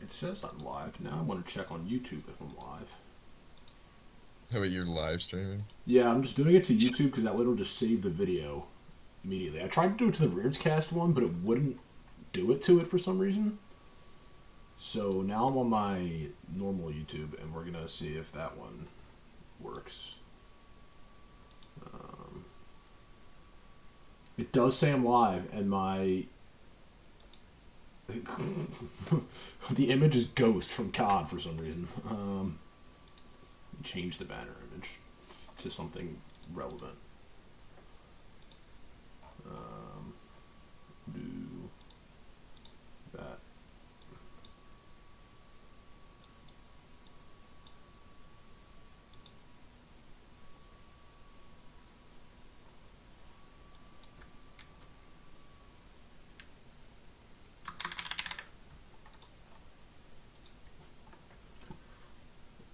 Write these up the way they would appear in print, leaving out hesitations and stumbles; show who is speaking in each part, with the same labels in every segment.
Speaker 1: It says I'm live. Now I want to check on YouTube if I'm live.
Speaker 2: How about you're live streaming?
Speaker 1: Yeah, I'm just doing it to YouTube because that will just save the video immediately. I tried to do it to the ReardsCast one, but it wouldn't do it to it for some reason. So now I'm on my normal YouTube, and we're going to see if that one works. It does say I'm live, and my... the image is Ghost from COD for some reason. Change the banner image to something relevant. Do that.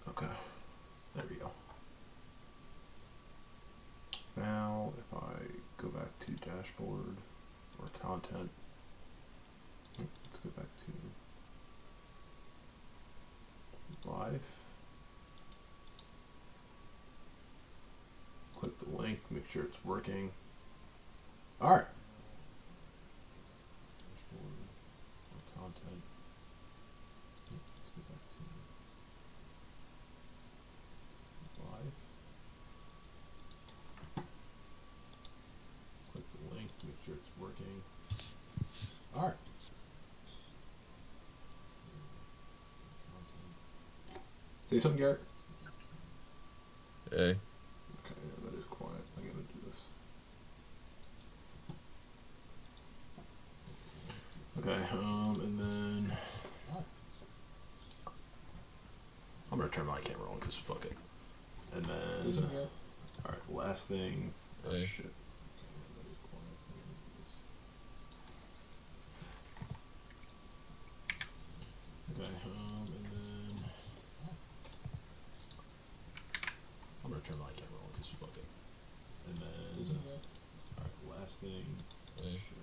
Speaker 1: Okay, there we go. Now, if I go back to dashboard or content, let's go back to live. Click the link, make sure it's working. All right. Dashboard or content. Let's go back to live. Click the link, make sure it's working. All right. Say something, Garrett.
Speaker 2: Hey.
Speaker 1: Okay, yeah, that is quiet. I gotta do this. Okay, and then I'm gonna turn my camera on because fuck it. And then, all right, last thing. Oh
Speaker 2: Hey.
Speaker 1: shit. Okay, and then I'm gonna turn my camera on because fuck it. And then, all right, last thing.
Speaker 2: Hey.
Speaker 1: Shit.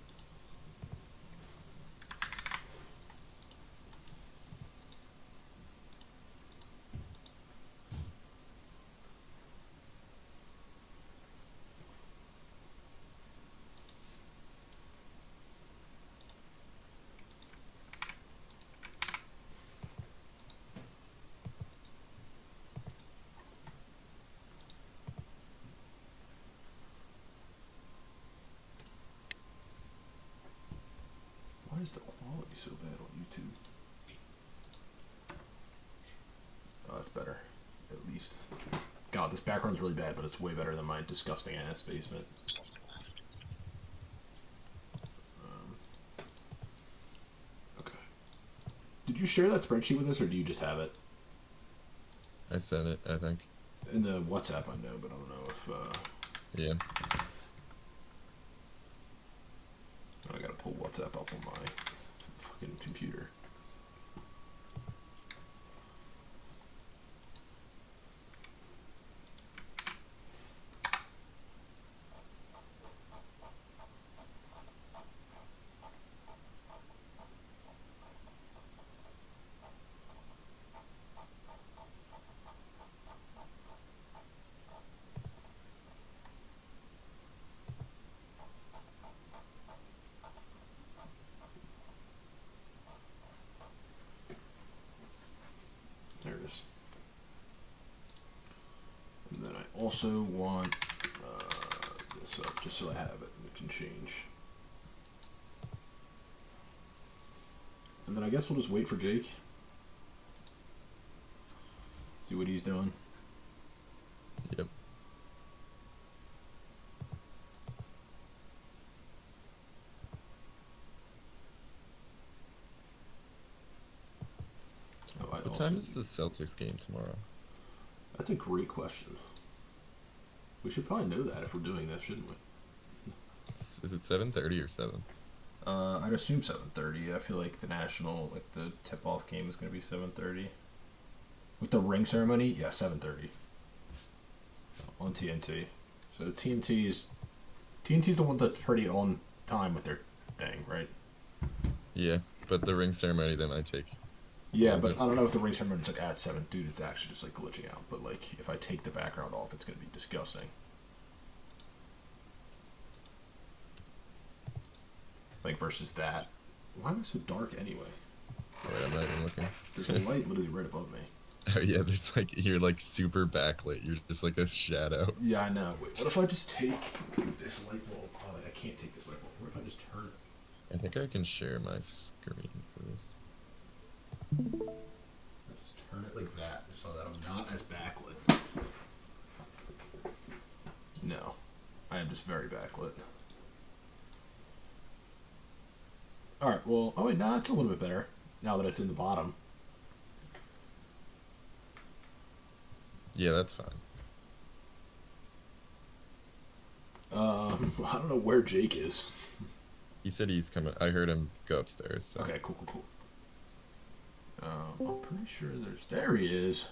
Speaker 1: Why is the quality so bad on YouTube? Oh, that's better. At least. God, this background's really bad, but it's way better than my disgusting ass basement. Okay. Did you share that spreadsheet with us, or do you just have it?
Speaker 2: I sent it, I think.
Speaker 1: In the WhatsApp, I know, but I don't know if...
Speaker 2: Yeah.
Speaker 1: I gotta pull WhatsApp up on my fucking computer. There it is. And then I also want this up just so I have it and it can change. And then I guess we'll just wait for Jake. See what he's doing.
Speaker 2: Yep.
Speaker 1: Oh,
Speaker 2: What time is the Celtics game tomorrow?
Speaker 1: That's a great question. We should probably know that if we're doing this, shouldn't we?
Speaker 2: Is it 7:30 or 7?
Speaker 1: I'd assume 7:30. I feel like the national, like the tip-off game is going to be 7:30. With the ring ceremony, yeah, 7:30 on TNT. So TNT's the one that's pretty on time with their thing, right?
Speaker 2: Yeah, but the ring ceremony they might take
Speaker 1: Yeah, but I don't know if the ring ceremony is like at 7. Dude, it's actually just like glitching out. But like, if I take the background off, it's gonna be disgusting. Like versus that. Why am I so dark anyway?
Speaker 2: Wait, I'm not even looking.
Speaker 1: There's a light literally right above me.
Speaker 2: Oh yeah, there's like you're like super backlit. You're just like a shadow.
Speaker 1: Yeah, I know. Wait, what if I just take this light bulb? Oh, I can't take this light bulb. What if I just turn it?
Speaker 2: I think I can share my screen for this.
Speaker 1: I just turn it like that so that I'm not as backlit. No, I am just very backlit. Alright, well, oh wait, nah, it's a little bit better now that it's in the bottom.
Speaker 2: Yeah, that's fine.
Speaker 1: I don't know where Jake is.
Speaker 2: He said he's coming. I heard him go upstairs. So.
Speaker 1: Okay, cool. I'm pretty sure there he is.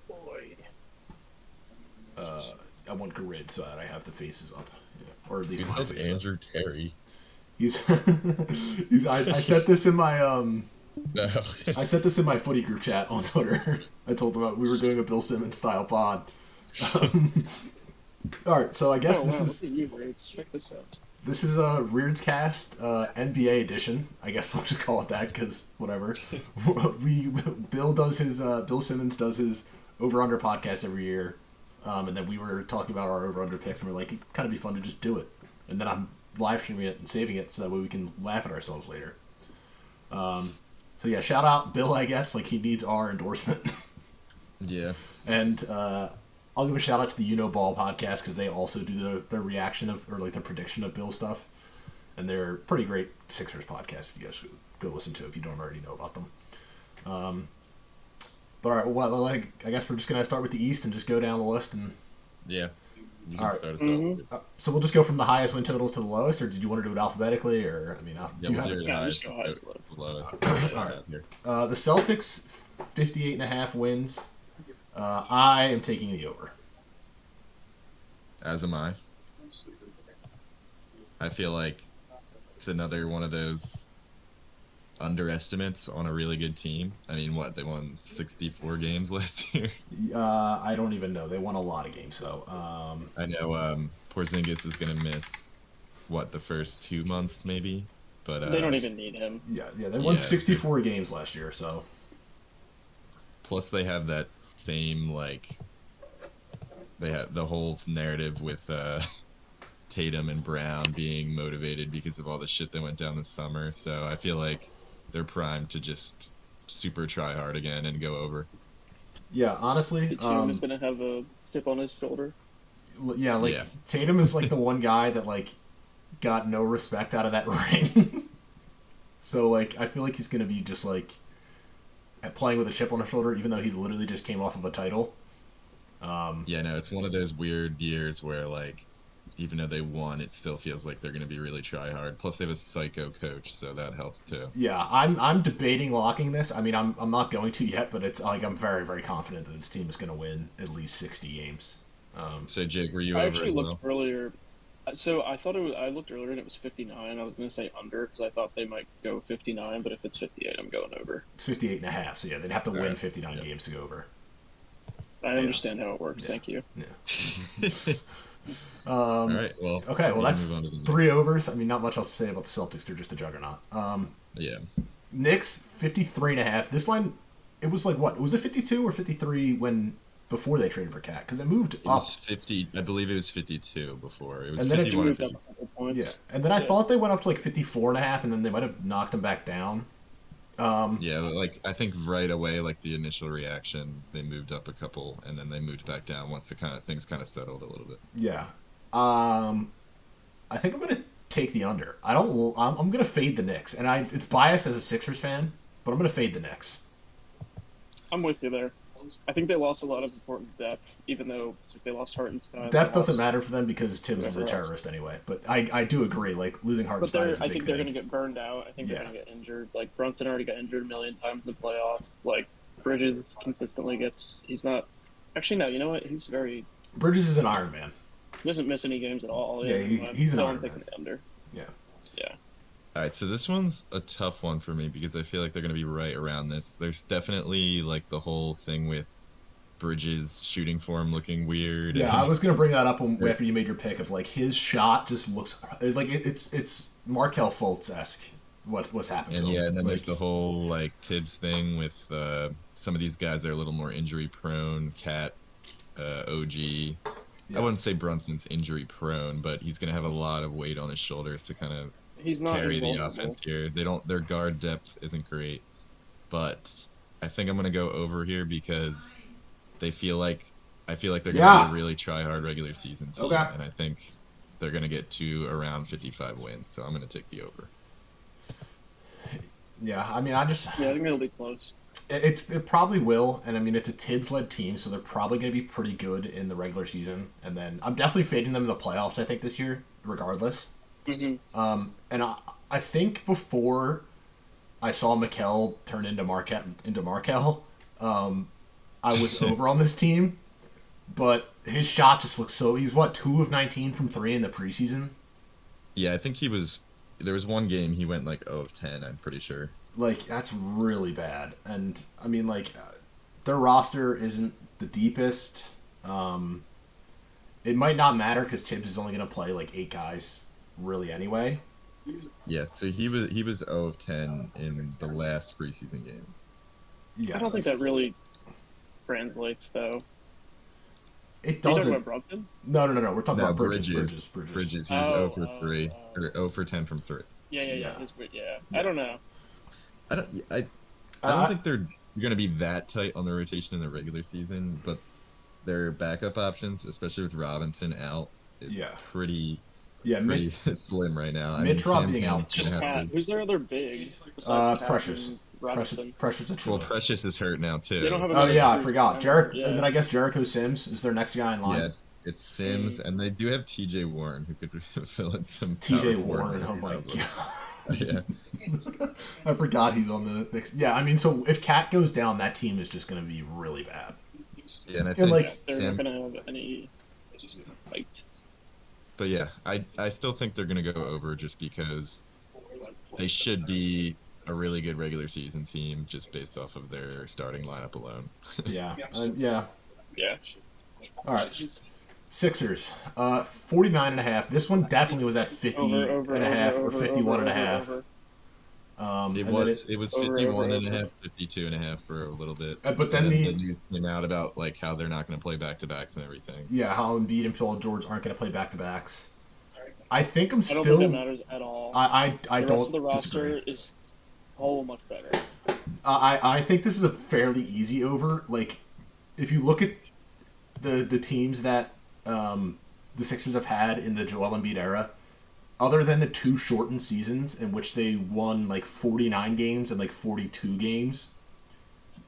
Speaker 3: Boy.
Speaker 1: I want grid so that I have the faces up. Yeah. Or the
Speaker 2: Dude, that's Andrew Terry.
Speaker 1: He's I set this in my
Speaker 2: No.
Speaker 1: I set this in my footy group chat on Twitter. I told them we were doing a Bill Simmons style pod. All right, so I guess this is
Speaker 3: Look at you, Raids. Check this out.
Speaker 1: this is a ReardsCast NBA edition. I guess we'll just call it that because whatever. Bill Simmons does his over under podcast every year, and then we were talking about our over under picks, and we're like, it'd kind of be fun to just do it, and then I'm live streaming it and saving it so that way we can laugh at ourselves later. So yeah, shout out Bill, I guess, like he needs our endorsement.
Speaker 2: Yeah.
Speaker 1: And I'll give a shout out to the You Know Ball podcast because they also do their reaction of, or like their prediction of Bill stuff. And they're pretty great Sixers podcast if you guys go listen to if you don't already know about them. But all right, well, like, I guess we're just going to start with the East and just go down the list. And
Speaker 2: Yeah. You can
Speaker 1: All right.
Speaker 2: start us off.
Speaker 1: so we'll just go from the highest win totals to the lowest, or did you want to do it alphabetically? Or, I mean,
Speaker 2: Yeah,
Speaker 1: do you
Speaker 2: we'll
Speaker 1: have
Speaker 2: do
Speaker 1: it?
Speaker 2: it
Speaker 3: Yeah,
Speaker 2: highest,
Speaker 3: just go highest,
Speaker 2: lowest.
Speaker 1: All right. The Celtics, 58.5 wins. I am taking the over.
Speaker 2: As am I. I feel like it's another one of those underestimates on a really good team. I mean, what, they won 64 games last year?
Speaker 1: I don't even know. They won a lot of games, so.
Speaker 2: I know Porzingis is going to miss, what, the first 2 months maybe? But
Speaker 3: They don't even need him.
Speaker 1: Yeah, they won
Speaker 2: Yeah.
Speaker 1: 64 games last year, so.
Speaker 2: Plus they have that same, like, they have the whole narrative with Tatum and Brown being motivated because of all the shit that went down this summer. So I feel like they're primed to just super try hard again and go over.
Speaker 1: Yeah, honestly.
Speaker 3: Tatum is going to have a chip on his shoulder.
Speaker 1: Yeah, like,
Speaker 2: Yeah.
Speaker 1: Tatum is like the one guy that, like, got no respect out of that ring. So, like, I feel like he's going to be just, like, playing with a chip on his shoulder, even though he literally just came off of a title.
Speaker 2: Yeah, no, it's one of those weird years where, like, even though they won, it still feels like they're going to be really try hard. Plus, they have a psycho coach, so that helps too.
Speaker 1: Yeah, I'm debating locking this. I mean, I'm not going to yet, but it's like I'm very, very confident that this team is going to win at least 60 games.
Speaker 2: So, Jake, were you
Speaker 3: I
Speaker 2: over
Speaker 3: actually
Speaker 2: as
Speaker 3: looked
Speaker 2: well?
Speaker 3: earlier. So I thought I looked earlier and it was 59. I was going to say under because I thought they might go 59, but if it's 58, I'm going over.
Speaker 1: It's 58 and a half, so yeah, they'd have to win
Speaker 2: Alright,
Speaker 1: 59
Speaker 2: yeah.
Speaker 1: games to go over.
Speaker 3: I
Speaker 1: Yeah.
Speaker 3: understand how it works.
Speaker 1: Yeah.
Speaker 3: Thank you.
Speaker 1: Yeah.
Speaker 2: All right, well.
Speaker 1: Okay, well,
Speaker 2: yeah,
Speaker 1: that's
Speaker 2: move on to the
Speaker 1: 3 overs. I mean, not much else to say about the Celtics. They're just a juggernaut.
Speaker 2: Yeah.
Speaker 1: Knicks, 53 and a half. This line, it was like what? Was it 52 or 53 before they traded for Cat? Because it moved
Speaker 2: It
Speaker 1: up.
Speaker 2: was 50. I believe it was 52 before. It was
Speaker 1: And then it
Speaker 2: 51 or
Speaker 3: Moved up
Speaker 2: 50.
Speaker 3: a couple points.
Speaker 1: Yeah, and then I
Speaker 3: Yeah.
Speaker 1: thought they went up to like 54 and a half, and then they might have knocked them back down.
Speaker 2: Yeah, like I think right away, like the initial reaction, they moved up a couple, and then they moved back down once the things kind of settled a little bit.
Speaker 1: Yeah. I think I'm gonna take the under. I'm gonna fade the Knicks, and it's biased as a Sixers fan, but I'm gonna fade the Knicks.
Speaker 3: I'm with you there. I think they lost a lot of important depth, even though they lost Hartenstein.
Speaker 1: Depth
Speaker 3: they
Speaker 1: doesn't
Speaker 3: lost-
Speaker 1: matter for them because Tibbs is a
Speaker 3: whoever else.
Speaker 1: terrorist anyway. But I do agree, like losing
Speaker 3: But
Speaker 1: Hartenstein is a
Speaker 3: I
Speaker 1: big
Speaker 3: think they're
Speaker 1: thing.
Speaker 3: going to get burned out. I think they're
Speaker 1: Yeah.
Speaker 3: going to get injured. Like Brunson already got injured a million times in the playoffs. Like Bridges consistently gets. He's not. Actually, no. You know what? He's very.
Speaker 1: Bridges is an Iron Man.
Speaker 3: He doesn't miss any games at all.
Speaker 1: Yeah, he's an
Speaker 3: so
Speaker 1: Iron
Speaker 3: I'm thinking
Speaker 1: Man.
Speaker 3: under.
Speaker 1: Yeah.
Speaker 3: Yeah.
Speaker 2: All right, so this one's a tough one for me because I feel like they're going to be right around this. There's definitely like the whole thing with Bridges' shooting form looking weird,
Speaker 1: Yeah, I
Speaker 2: and
Speaker 1: was gonna bring that up after you made your pick of like his shot just looks like it's Markel Fultz esque. What's happened to
Speaker 2: and
Speaker 1: him?
Speaker 2: yeah, and then
Speaker 1: Like,
Speaker 2: there's the whole like Tibbs thing with some of these guys that are a little more injury prone. Cat, OG. I
Speaker 1: yeah,
Speaker 2: wouldn't say Brunson's injury prone, but he's going to have a lot of weight on his shoulders to kind of
Speaker 3: He's not
Speaker 2: carry the
Speaker 3: invulnerable.
Speaker 2: offense here. Their guard depth isn't great, but I think I'm going to go over here because I feel like they're going to
Speaker 1: Yeah.
Speaker 2: be a really try hard regular season team,
Speaker 1: Okay.
Speaker 2: and I think they're going to get to around 55 wins. So I'm going to take the over.
Speaker 1: yeah. I mean,
Speaker 3: Yeah, I think it'll be close.
Speaker 1: it probably will, and I mean it's a Tibbs led team, so they're probably going to be pretty good in the regular season, and then I'm definitely fading them in the playoffs. I think this year, regardless.
Speaker 3: Mm-hmm.
Speaker 1: And I think before I saw Mikel turn into Markel, I was over on this team, but his shot just looks so. He's what 2 of 19 from 3 in the preseason.
Speaker 2: Yeah, I think he was. There was one game he went like 0 of 10. I'm pretty sure.
Speaker 1: Like that's really bad, and I mean like their roster isn't the deepest. It might not matter because Tibbs is only going to play like 8 guys really anyway.
Speaker 2: Yeah, so he was 0 of 10 in the last preseason game.
Speaker 1: Yeah,
Speaker 3: I don't think that really translates, though.
Speaker 1: it
Speaker 3: Are you talking
Speaker 1: doesn't.
Speaker 3: about Brunson?
Speaker 1: No. We're talking
Speaker 2: No,
Speaker 1: about Bridges.
Speaker 2: Bridges. He was 0 for 3
Speaker 3: oh.
Speaker 2: or 0 for 10 from 3.
Speaker 3: Yeah.
Speaker 1: Yeah.
Speaker 3: Yeah. I don't know.
Speaker 2: I don't think they're going to be that tight on the rotation in the regular season, but their backup options, especially with Robinson out, is
Speaker 1: Yeah.
Speaker 2: pretty
Speaker 1: Yeah,
Speaker 2: slim right now.
Speaker 1: Mitch-Rob
Speaker 2: Cam
Speaker 1: being out
Speaker 2: Hammond's
Speaker 1: is
Speaker 2: gonna
Speaker 3: Just
Speaker 2: have
Speaker 3: Cat.
Speaker 2: to-
Speaker 3: Who's their other big besides Cat
Speaker 1: Precious.
Speaker 3: and Robinson?
Speaker 1: Precious
Speaker 2: Well,
Speaker 1: Achua.
Speaker 2: Precious is hurt now too.
Speaker 3: They don't have
Speaker 1: Oh
Speaker 3: another
Speaker 1: yeah, I
Speaker 3: true
Speaker 1: forgot.
Speaker 3: defender.
Speaker 1: Jarek, and then I guess Jericho Sims is their next guy in line.
Speaker 2: Yeah, it's Sims, and they do have T.J. Warren who could fill in some.
Speaker 1: T.J.
Speaker 2: power forward
Speaker 1: Warren. Oh
Speaker 2: minutes
Speaker 1: my
Speaker 2: probably.
Speaker 1: god.
Speaker 2: Yeah,
Speaker 1: I forgot he's on the next. Yeah, I mean, so if Cat goes down, that team is just going to be really bad.
Speaker 2: yeah, and I
Speaker 1: And,
Speaker 2: think.
Speaker 1: like-
Speaker 3: They're
Speaker 2: Cam-
Speaker 3: not going to have any fight.
Speaker 2: But yeah, I still think they're gonna go over just because they should be a really good regular season team just based off of their starting lineup alone.
Speaker 1: Yeah, yeah.
Speaker 3: Yeah.
Speaker 1: All right. Sixers, 49.5. This one definitely was at 50
Speaker 3: Over,
Speaker 1: and a half
Speaker 3: over,
Speaker 1: or 51 and a half.
Speaker 3: over.
Speaker 2: It
Speaker 1: and
Speaker 2: was
Speaker 1: then
Speaker 2: it was
Speaker 3: over,
Speaker 2: 51
Speaker 3: over,
Speaker 2: and a
Speaker 3: over.
Speaker 2: half, 52 and a half for a little bit.
Speaker 1: But then
Speaker 2: And
Speaker 1: the
Speaker 2: news came out about like how they're not going to play back to backs and everything.
Speaker 1: yeah, how Embiid and Paul George aren't going to play back to backs. I think I'm
Speaker 3: I don't
Speaker 1: still.
Speaker 3: think that matters at all.
Speaker 1: I
Speaker 3: the rest
Speaker 1: don't
Speaker 3: of the roster
Speaker 1: disagree.
Speaker 3: is a whole much better.
Speaker 1: I think this is a fairly easy over. Like, if you look at the teams that the Sixers have had in the Joel Embiid era, other than the 2 shortened seasons in which they won like 49 games and like 42 games,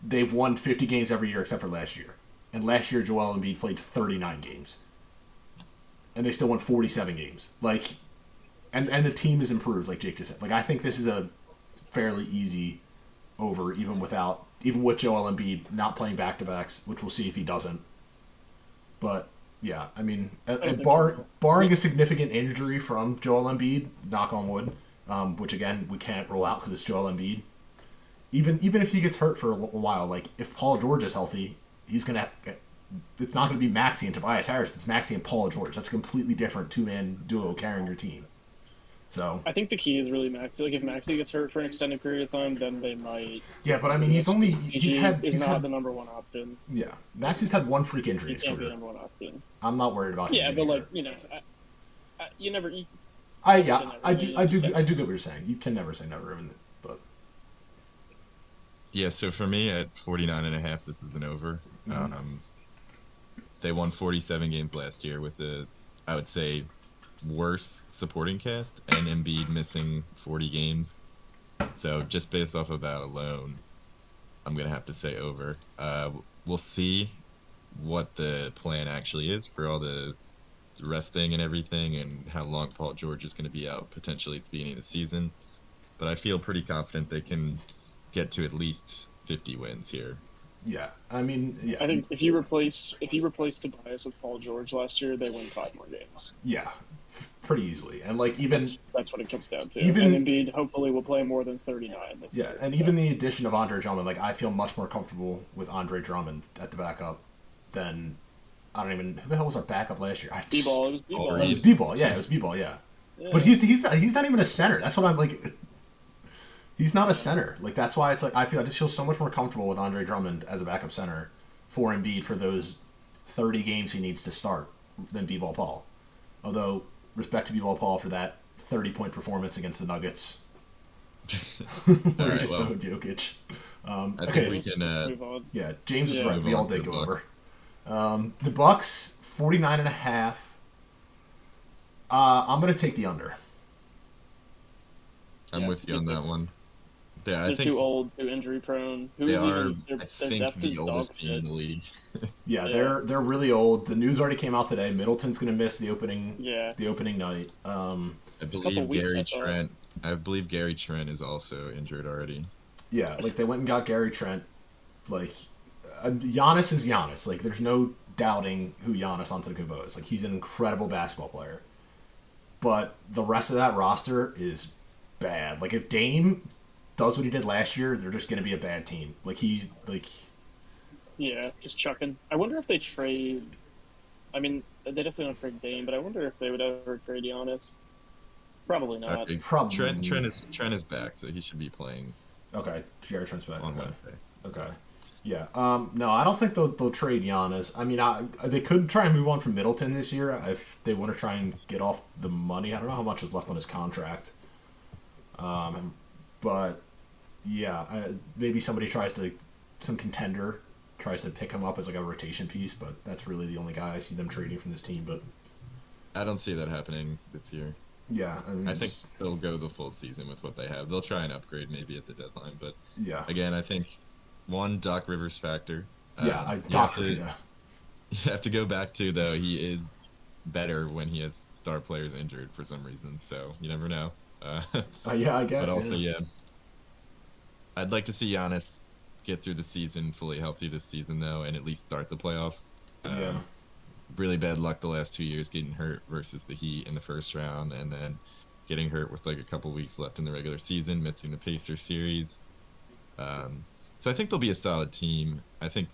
Speaker 1: they've won 50 games every year except for last year. And last year, Joel Embiid played 39 games, and they still won 47 games. Like, and the team has improved, like Jake just said. Like, I think this is a fairly easy over, even with Joel Embiid not playing back to backs, which we'll see if he doesn't. But yeah, I mean, barring a significant injury from Joel Embiid, knock on wood, which again we can't rule out because it's Joel Embiid. Even if he gets hurt for a while, like if Paul George is healthy, he's gonna. It's not going to be Maxey and Tobias Harris. It's Maxey and Paul George. That's a completely different 2-man duo carrying your team. So
Speaker 3: I think the key is really Maxey. Like if Maxey gets hurt for an extended period of time, then they might.
Speaker 1: yeah, but I mean, he's
Speaker 3: PG
Speaker 1: had
Speaker 3: is not the number one option.
Speaker 1: yeah. Maxey's had 1 freak injury
Speaker 3: He
Speaker 1: in his
Speaker 3: can't be the
Speaker 1: career.
Speaker 3: number one option.
Speaker 1: I'm not worried about him.
Speaker 3: Yeah,
Speaker 1: getting
Speaker 3: but like
Speaker 1: hurt.
Speaker 3: you know, you never.
Speaker 1: I do get what you're saying. You can never say never, but
Speaker 2: Yeah, so for me at 49 and a half, this is an over. They won 47 games last year with I would say, worse supporting cast, and Embiid missing 40 games. So just based off of that alone, I'm going to have to say over. We'll see what the plan actually is for all the resting and everything and how long Paul George is going to be out potentially at the beginning of the season. But I feel pretty confident they can get to at least 50 wins here.
Speaker 1: yeah, I mean, yeah,
Speaker 3: I think if you replace Tobias with Paul George last year, they win 5 more games.
Speaker 1: yeah, pretty easily. And like even
Speaker 3: That's what it comes down to.
Speaker 1: even-
Speaker 3: and Embiid hopefully will play more than 39 this
Speaker 1: yeah,
Speaker 3: year.
Speaker 1: and even the addition of Andre Drummond, like I feel much more comfortable with Andre Drummond at the backup than I don't even who the hell was our backup last year?
Speaker 3: B-ball, it was B-ball.
Speaker 1: It was B-ball, yeah, it was B-ball, yeah.
Speaker 3: Yeah.
Speaker 1: But he's not even a center. That's what I'm like. He's not a center. Like that's why it's like I just feel so much more comfortable with Andre Drummond as a backup center for Embiid for those 30 games he needs to start than B-ball Paul. Although respect to B-ball Paul for that 30-point performance against the Nuggets. Where he just owned Jokic.
Speaker 2: I
Speaker 1: Okay,
Speaker 2: think we can.
Speaker 3: Move on.
Speaker 1: yeah, James is
Speaker 3: Yeah.
Speaker 1: right. We all
Speaker 2: Move on
Speaker 1: did
Speaker 2: to
Speaker 1: go
Speaker 2: the
Speaker 1: over. The Bucks 49.5. I'm gonna take the under.
Speaker 2: I'm
Speaker 3: Yeah,
Speaker 2: with you on
Speaker 3: me
Speaker 2: that one. Yeah, I
Speaker 3: They're
Speaker 2: think
Speaker 3: too old, too injury prone.
Speaker 2: they are.
Speaker 3: Their
Speaker 2: I think
Speaker 3: depth
Speaker 2: the
Speaker 3: is
Speaker 2: oldest
Speaker 3: dog
Speaker 2: team in
Speaker 3: shit.
Speaker 2: the league.
Speaker 1: Yeah,
Speaker 3: Yeah.
Speaker 1: they're really old. The news already came out today. Middleton's gonna miss the opening
Speaker 3: Yeah.
Speaker 1: night.
Speaker 2: I
Speaker 3: couple
Speaker 2: believe
Speaker 3: weeks,
Speaker 2: Gary
Speaker 3: I thought.
Speaker 2: Trent. I believe Gary Trent is also injured already.
Speaker 1: Yeah, like they went and got Gary Trent. Like Giannis is Giannis. Like there's no doubting who Giannis Antetokounmpo is. Like he's an incredible basketball player. But the rest of that roster is bad. Like if Dame does what he did last year, they're just gonna be a bad team. Like he's like
Speaker 3: Yeah, just chucking. I wonder if they trade. I mean, they definitely don't trade Dame, but I wonder if they would ever trade Giannis. Probably not.
Speaker 2: Okay,
Speaker 1: Probably.
Speaker 2: Trent is back, so he should be playing
Speaker 1: okay, Gary Trent's back.
Speaker 2: on
Speaker 1: Okay.
Speaker 2: Wednesday.
Speaker 1: Okay. Yeah. No, I don't think they'll trade Giannis. I mean, they could try and move on from Middleton this year if they want to try and get off the money. I don't know how much is left on his contract. But yeah, maybe some contender tries to pick him up as like a rotation piece. But that's really the only guy I see them trading from this team. But
Speaker 2: I don't see that happening this year.
Speaker 1: yeah, I mean,
Speaker 2: I think they'll go the full season with what they have. They'll try and upgrade maybe at the deadline, but
Speaker 1: yeah,
Speaker 2: again, I think one Doc Rivers factor.
Speaker 1: yeah.
Speaker 2: You have to go back to though he is better when he has star players injured for some reason. So you never know.
Speaker 1: Yeah, I guess.
Speaker 2: But also, yeah, I'd like to see Giannis get through the season fully healthy this season though, and at least start the playoffs.
Speaker 1: Yeah.
Speaker 2: Really bad luck the last 2 years getting hurt versus the Heat in the first round, and then getting hurt with like a couple weeks left in the regular season, missing the Pacers series. So I think they'll be a solid team. I think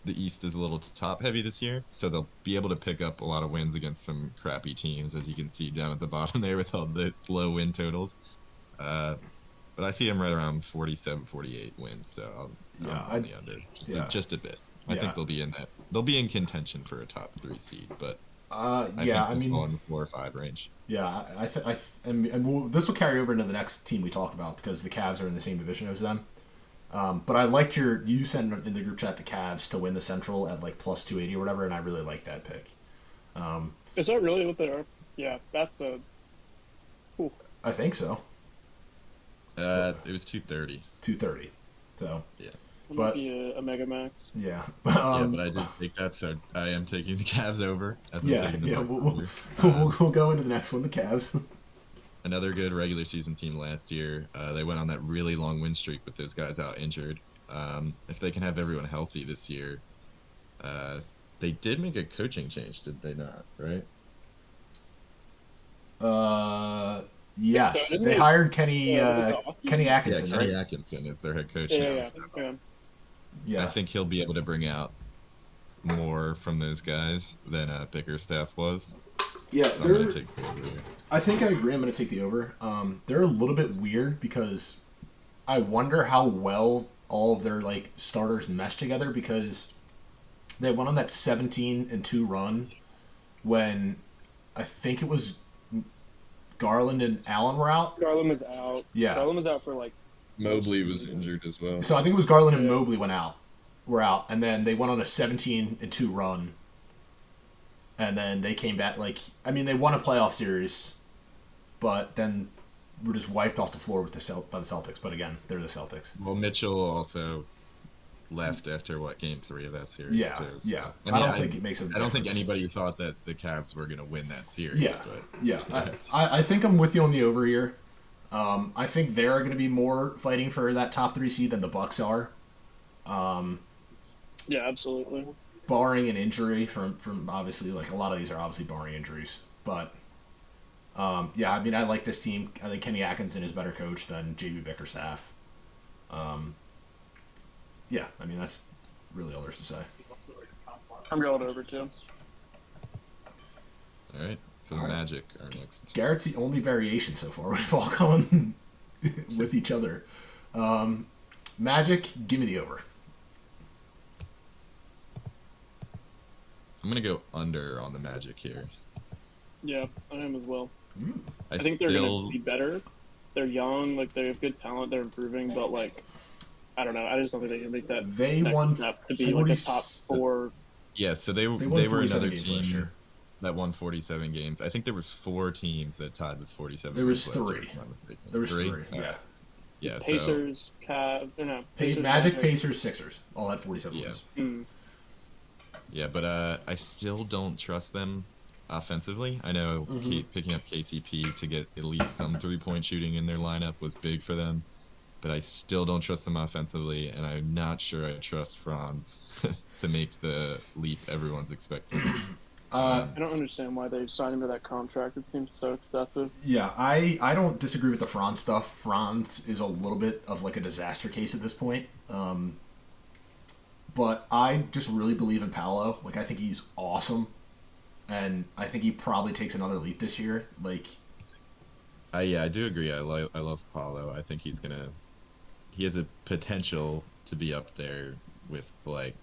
Speaker 2: the East is a little top heavy this year, so they'll be able to pick up a lot of wins against some crappy teams, as you can see down at the bottom there with all those low win totals. But I see them right around 47, 48 wins, so I'm on the under just a bit. I think they'll be in that. They'll be in contention for a top 3 seed, but I think fall in the 4 or 5 range.
Speaker 1: Yeah, and this will carry over into the next team we talk about because the Cavs are in the same division as them. But I liked you sent in the group chat the Cavs to win the Central at like plus 280 or whatever, and I really like that pick.
Speaker 3: Is that really what they are? Yeah, that's a. Cool.
Speaker 1: I think so.
Speaker 2: It was 230.
Speaker 1: 230. So
Speaker 2: Yeah.
Speaker 3: But be a Mega Max.
Speaker 1: yeah.
Speaker 2: Yeah, but I did take that, so I am taking the Cavs over. As I'm taking the Bucks over.
Speaker 1: We'll go into the next one, the Cavs.
Speaker 2: Another good regular season team last year. They went on that really long win streak with those guys out injured. If they can have everyone healthy this year, they did make a coaching change, did they not? Right?
Speaker 1: Yes,
Speaker 3: So,
Speaker 1: they hired Kenny Atkinson,
Speaker 2: yeah, Kenny
Speaker 1: right?
Speaker 2: Atkinson is their head coach
Speaker 3: Yeah,
Speaker 2: now.
Speaker 3: yeah,
Speaker 2: So
Speaker 3: yeah.
Speaker 1: Yeah,
Speaker 2: I think he'll be able to bring out more from those guys than Bickerstaff was.
Speaker 1: yeah.
Speaker 2: So I'm going to take the over here.
Speaker 1: I think I agree. I'm going to take the over. They're a little bit weird because I wonder how well all of their like starters mesh together because they went on that 17-2 run when I think it was Garland and Allen were out.
Speaker 3: Garland was out.
Speaker 1: Yeah.
Speaker 3: Garland was out for like.
Speaker 2: Mobley was injured as well.
Speaker 1: So I think it was Garland and
Speaker 3: Yeah.
Speaker 1: Mobley were out, and then they went on a 17-2 run, and then they came back. Like I mean, they won a playoff series, but then were just wiped off the floor with by the Celtics. But again, they're the Celtics.
Speaker 2: Well, Mitchell also left after game 3 of that series.
Speaker 1: Yeah,
Speaker 2: too, so.
Speaker 1: yeah.
Speaker 2: I mean,
Speaker 1: don't think it makes a
Speaker 2: I
Speaker 1: difference.
Speaker 2: don't think anybody thought that the Cavs were going to win that series.
Speaker 1: Yeah,
Speaker 2: But
Speaker 1: yeah. I think I'm with you on the over here. I think they're going to be more fighting for that top 3 seed than the Bucks are,
Speaker 3: Yeah, absolutely.
Speaker 1: barring an injury from obviously like a lot of these are obviously barring injuries, but Yeah, I mean, I like this team. I think Kenny Atkinson is better coach than JB Bickerstaff. Yeah, I mean, that's really all there's to say.
Speaker 3: I'm going over too.
Speaker 2: All right. So
Speaker 1: All right.
Speaker 2: Magic are next.
Speaker 1: Garrett's the only variation so far. We've all gone with each other. Magic, give me the over.
Speaker 2: I'm gonna go under on the Magic here.
Speaker 3: Yeah, I am as well.
Speaker 2: I
Speaker 3: think they're
Speaker 2: still,
Speaker 3: going to be better. They're young, like they have good talent. They're improving, but like I don't know. I just don't think they can make that.
Speaker 1: They
Speaker 3: next
Speaker 1: won
Speaker 3: step to be
Speaker 1: 40
Speaker 3: like a top 4.
Speaker 2: yeah. So they
Speaker 1: won
Speaker 2: were
Speaker 1: 47
Speaker 2: another
Speaker 1: games last
Speaker 2: team
Speaker 1: year.
Speaker 2: that won 47 games. I think there was 4 teams that tied with 47.
Speaker 1: There was
Speaker 2: games last year,
Speaker 1: 3.
Speaker 2: if I'm not mistaken.
Speaker 1: There was 3.
Speaker 2: All
Speaker 1: Yeah.
Speaker 2: right. Yeah.
Speaker 3: Pacers, Cavs, or no? Pacers,
Speaker 1: Magic,
Speaker 3: Magic.
Speaker 1: Pacers, Sixers all had 47
Speaker 2: Yeah.
Speaker 1: wins.
Speaker 3: Mm.
Speaker 2: Yeah, but I still don't trust them offensively. I know picking up KCP to get at least some 3-point shooting in their lineup was big for them, but I still don't trust them offensively, and I'm not sure I trust Franz to make the leap everyone's expecting.
Speaker 3: I don't understand why they signed him to that contract. It seems so excessive.
Speaker 1: Yeah, I don't disagree with the Franz stuff. Franz is a little bit of like a disaster case at this point. But I just really believe in Paolo. Like, I think he's awesome. And I think he probably takes another leap this year. Like,
Speaker 2: Yeah, I do agree. I love Paulo. I think he has a potential to be up there with like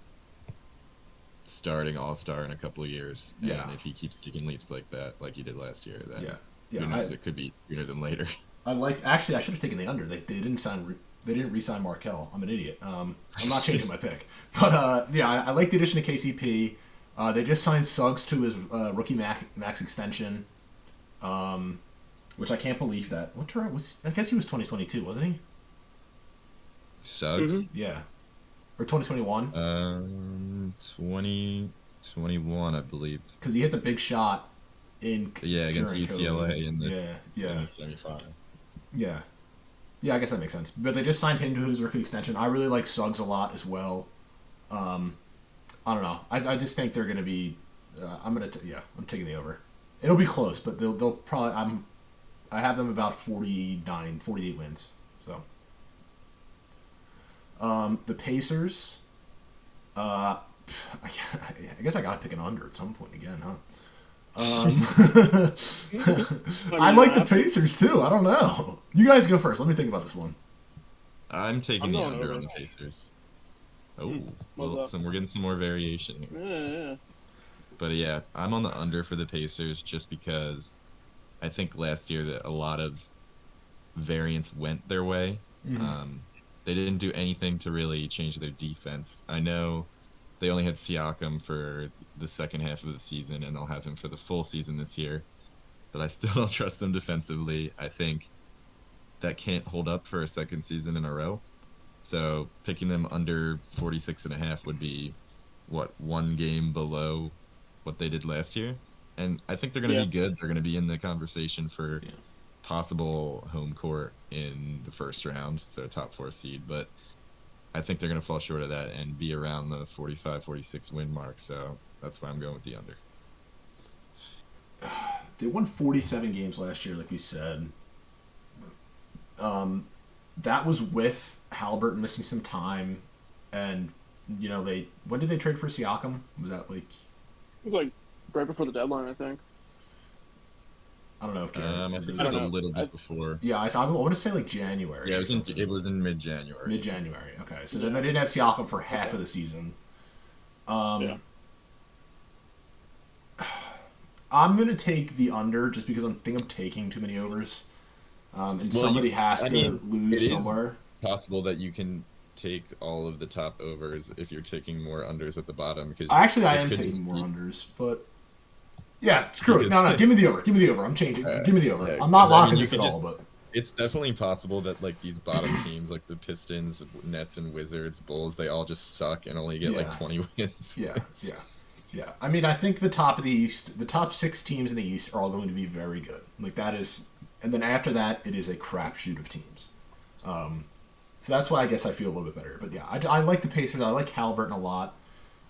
Speaker 2: starting all-star in a couple of years.
Speaker 1: Yeah.
Speaker 2: And if he keeps taking leaps like that, like he did last year, then
Speaker 1: yeah,
Speaker 2: who knows, it could be sooner than later.
Speaker 1: actually, I should have taken the under. They didn't re-sign Markel. I'm an idiot. I'm not changing my pick. But yeah, I like the addition of KCP. They just signed Suggs to his rookie max extension, which I can't believe that. What year was? I guess he was 2022, wasn't he?
Speaker 2: Suggs?
Speaker 1: Yeah, or 2021.
Speaker 2: 2021, I believe.
Speaker 1: Because he hit the big shot
Speaker 2: against
Speaker 1: during
Speaker 2: UCLA
Speaker 1: COVID.
Speaker 2: in the
Speaker 1: yeah.
Speaker 2: semifinal.
Speaker 1: Yeah. Yeah, I guess that makes sense. But they just signed him to his rookie extension. I really like Suggs a lot as well. I don't know. I just think they're going to be. I'm taking the over. It'll be close, but they'll probably. I have them about 48 wins. So. The Pacers. I guess I gotta pick an under at some point again, huh? I like the Pacers too. I don't know. You guys go first. Let me think about this one.
Speaker 2: I'm taking
Speaker 3: I'm
Speaker 2: the
Speaker 3: going
Speaker 2: under
Speaker 3: over.
Speaker 2: on the Pacers. Oh,
Speaker 3: Well,
Speaker 2: well, we're getting some more variation here.
Speaker 3: Yeah.
Speaker 2: But yeah, I'm on the under for the Pacers just because I think last year that a lot of variance went their way. They didn't do anything to really change their defense. I know they only had Siakam for the second half of the season, and they'll have him for the full season this year. But I still don't trust them defensively. I think that can't hold up for a second season in a row. So picking them under 46.5 would be, one game below what they did last year. And I think they're going to be good. They're going to be in the conversation for possible home court in the first round, so a top 4 seed. But I think they're going to fall short of that and be around the 45, 46 win mark. So that's why I'm going with the under.
Speaker 1: They won 47 games last year, like we said. That was with Halliburton missing some time, and when did they trade for Siakam? Was that like?
Speaker 3: It was like right before the deadline, I think.
Speaker 1: I don't know if
Speaker 2: I think it was a little bit before.
Speaker 1: Yeah, I want to say like January.
Speaker 2: Yeah, it was in mid-January.
Speaker 1: Mid-January. Okay, so then they didn't have Siakam for half of the season. I'm gonna take the under just because I think I'm taking too many overs, and somebody has to lose somewhere.
Speaker 2: Possible that you can take all of the top overs if you're taking more unders at the bottom. Because
Speaker 1: I am taking more unders, but yeah, screw it. No, give me the over. Give me the over. I'm changing. Give me the over.
Speaker 2: Yeah,
Speaker 1: I'm not locking this at all, but
Speaker 2: it's definitely possible that like these bottom teams, like the Pistons, Nets, and Wizards, Bulls, they all just suck and only get like 20 wins.
Speaker 1: Yeah. I mean, I think the top of the East, the top 6 teams in the East are all going to be very good. Like that is, and then after that, it is a crapshoot of teams. So that's why I guess I feel a little bit better. But yeah, I like the Pacers. I like Halliburton a lot.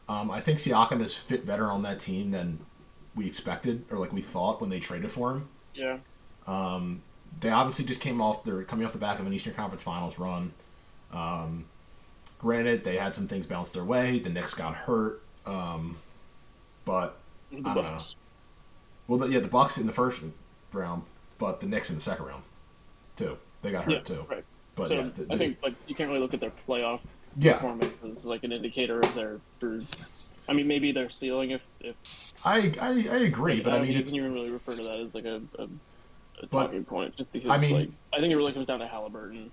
Speaker 1: I think Siakam has fit better on that team than we expected or like we thought when they traded for him.
Speaker 3: Yeah.
Speaker 1: They obviously just came off. They're coming off the back of an Eastern Conference Finals run. Granted, they had some things bounce their way. The Knicks got hurt, but
Speaker 3: The
Speaker 1: I don't know.
Speaker 3: Bucks.
Speaker 1: Well, the Bucks in the first round, but the Knicks in the second round too. They got hurt
Speaker 3: Yeah,
Speaker 1: too.
Speaker 3: right.
Speaker 1: But
Speaker 3: So
Speaker 1: yeah,
Speaker 3: I think like you can't really look at their playoff
Speaker 1: yeah,
Speaker 3: performance as like an indicator of their. I mean, maybe their ceiling if
Speaker 1: I agree,
Speaker 3: like,
Speaker 1: but
Speaker 3: I
Speaker 1: I
Speaker 3: don't
Speaker 1: mean
Speaker 3: think
Speaker 1: it's.
Speaker 3: you can even really refer to that as like a
Speaker 1: But
Speaker 3: talking point, just because
Speaker 1: I mean,
Speaker 3: like I think it really comes down to Halliburton.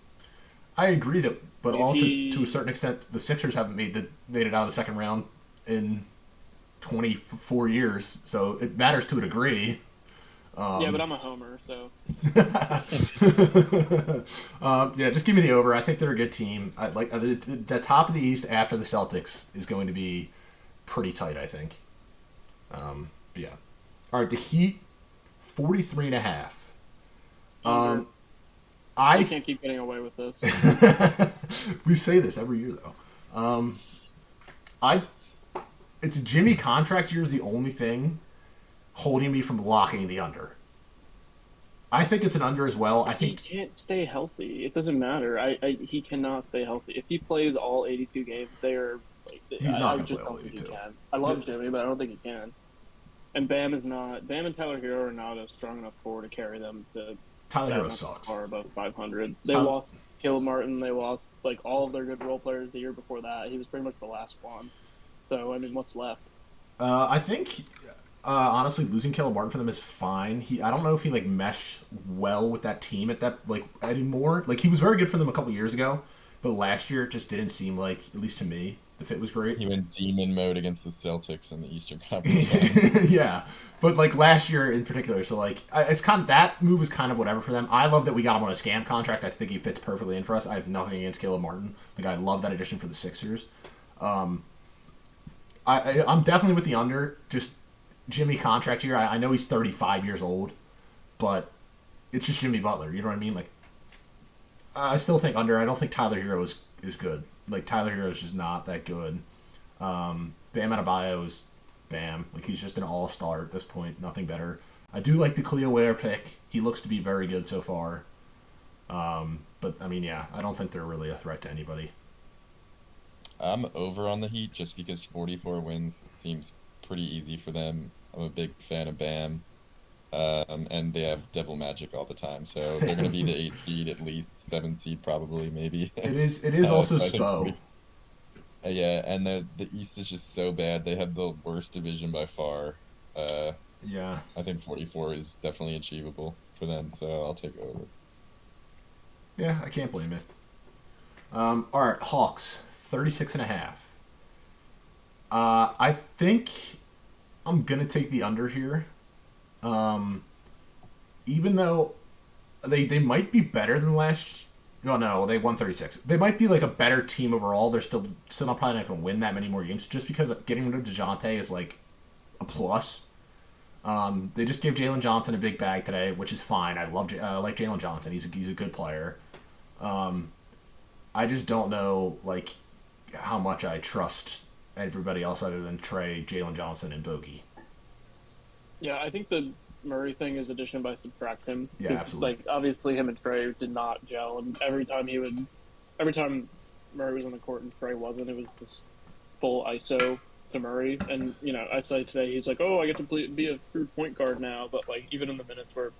Speaker 1: I agree that, but
Speaker 3: Like, if
Speaker 1: also
Speaker 3: he-
Speaker 1: to a certain extent, the Sixers haven't made it out of the second round in 24 years, so it matters to a degree.
Speaker 3: Yeah, but I'm a homer, so
Speaker 1: Yeah, just give me the over. I think they're a good team. I like the top of the East after the Celtics is going to be pretty tight. I think. But yeah. All right, the Heat, 43.5.
Speaker 3: you
Speaker 1: I
Speaker 3: can't keep getting away with this.
Speaker 1: we say this every year though. I it's Jimmy contract year is the only thing holding me from locking the under. I think it's an under as well. I
Speaker 3: He
Speaker 1: think
Speaker 3: can't stay healthy. It doesn't matter. He cannot stay healthy. If he plays all 82 games, they're like
Speaker 1: He's not
Speaker 3: I
Speaker 1: gonna
Speaker 3: just
Speaker 1: play all
Speaker 3: don't think
Speaker 1: 82.
Speaker 3: he can. I love Jimmy, but I don't think he can. And Bam is not. Bam and Tyler Hero are not a strong enough core to carry them to
Speaker 1: Tyler
Speaker 3: that
Speaker 1: Hero
Speaker 3: much
Speaker 1: sucks.
Speaker 3: far above 500. They
Speaker 1: Tyler-
Speaker 3: lost Caleb Martin. They lost like all of their good role players the year before that. He was pretty much the last one. So I mean, what's left?
Speaker 1: I think honestly losing Caleb Martin for them is fine. I don't know if he like meshed well with that team at that like anymore. Like he was very good for them a couple years ago, but last year it just didn't seem like, at least to me, the fit was great.
Speaker 2: He went demon mode against the Celtics in the Eastern Conference Finals.
Speaker 1: Yeah, but like last year in particular, so like it's kind of that move is kind of whatever for them. I love that we got him on a scam contract. I think he fits perfectly in for us. I have nothing against Caleb Martin. Like I love that addition for the Sixers. I'm definitely with the under. Just Jimmy contract year. I know he's 35 years old, but it's just Jimmy Butler. You know what I mean? Like I still think under. I don't think Tyler Hero is good. Like Tyler Hero is just not that good. Bam Adebayo is Bam. Like he's just an all-star at this point. Nothing better. I do like the Cleo Ware pick. He looks to be very good so far. But I mean, yeah, I don't think they're really a threat to anybody.
Speaker 2: I'm over on the Heat just because 44 wins seems pretty easy for them. I'm a big fan of Bam. And they have Devil Magic all the time, so they're going to be the 8th seed at least, 7th seed probably, maybe.
Speaker 1: It is also
Speaker 2: I think
Speaker 1: Spo.
Speaker 2: Yeah, and the East is just so bad. They have the worst division by far.
Speaker 1: Yeah.
Speaker 2: I think 44 is definitely achievable for them, so I'll take over.
Speaker 1: Yeah, I can't blame it. All right, Hawks, 36.5. I think I'm going to take the under here. Even though they might be better than last. No, they won 36. They might be like a better team overall. They're still not probably not going to win that many more games, just because getting rid of DeJounte is like a plus. They just gave Jalen Johnson a big bag today, which is fine. I like Jalen Johnson. He's a good player. I just don't know like how much I trust everybody else other than Trey, Jalen Johnson, and Bogey.
Speaker 3: Yeah, I think the Murray thing is addition by subtraction.
Speaker 1: Yeah,
Speaker 3: 'Cause,
Speaker 1: absolutely.
Speaker 3: Like obviously him and Trey did not gel, and every time Murray was on the court and Trey wasn't, it was just full ISO to Murray. And I saw today he's like, "Oh, I get to be a true point guard now." But like even in the minutes where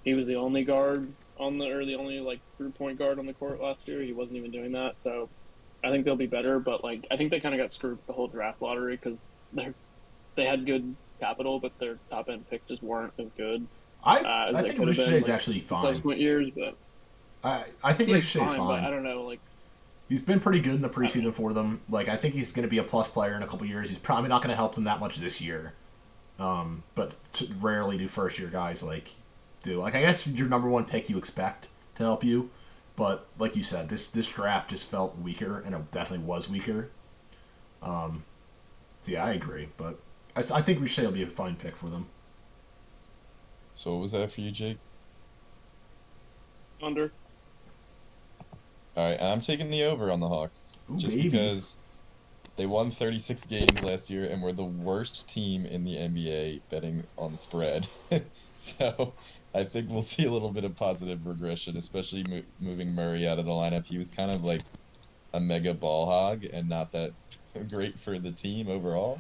Speaker 3: he was the only guard the only like true point guard on the court last year, he wasn't even doing that. So I think they'll be better, but like I think they kind of got screwed with the whole draft lottery because they had good capital, but their top end picks just weren't as good.
Speaker 1: I think Ricochet is
Speaker 3: like,
Speaker 1: actually fine.
Speaker 3: Subsequent years, but
Speaker 1: I think
Speaker 3: he's
Speaker 1: Ricochet is
Speaker 3: But
Speaker 1: fine.
Speaker 3: I don't know, like
Speaker 1: He's been pretty good in the preseason for them. Like I think he's going to be a plus player in a couple years. He's probably not going to help them that much this year. But rarely do first year guys like do. Like I guess your number one pick you expect to help you, but like you said, this draft just felt weaker, and it definitely was weaker. So yeah, I agree, but I think Ricochet will be a fine pick for them.
Speaker 2: So what was that for you, Jake?
Speaker 3: under.
Speaker 2: All right, I'm taking the over on the Hawks
Speaker 1: Ooh,
Speaker 2: just
Speaker 1: baby.
Speaker 2: because They won 36 games last year and were the worst team in the NBA betting on the spread. So I think we'll see a little bit of positive regression, especially moving Murray out of the lineup. He was kind of like a mega ball hog and not that great for the team overall.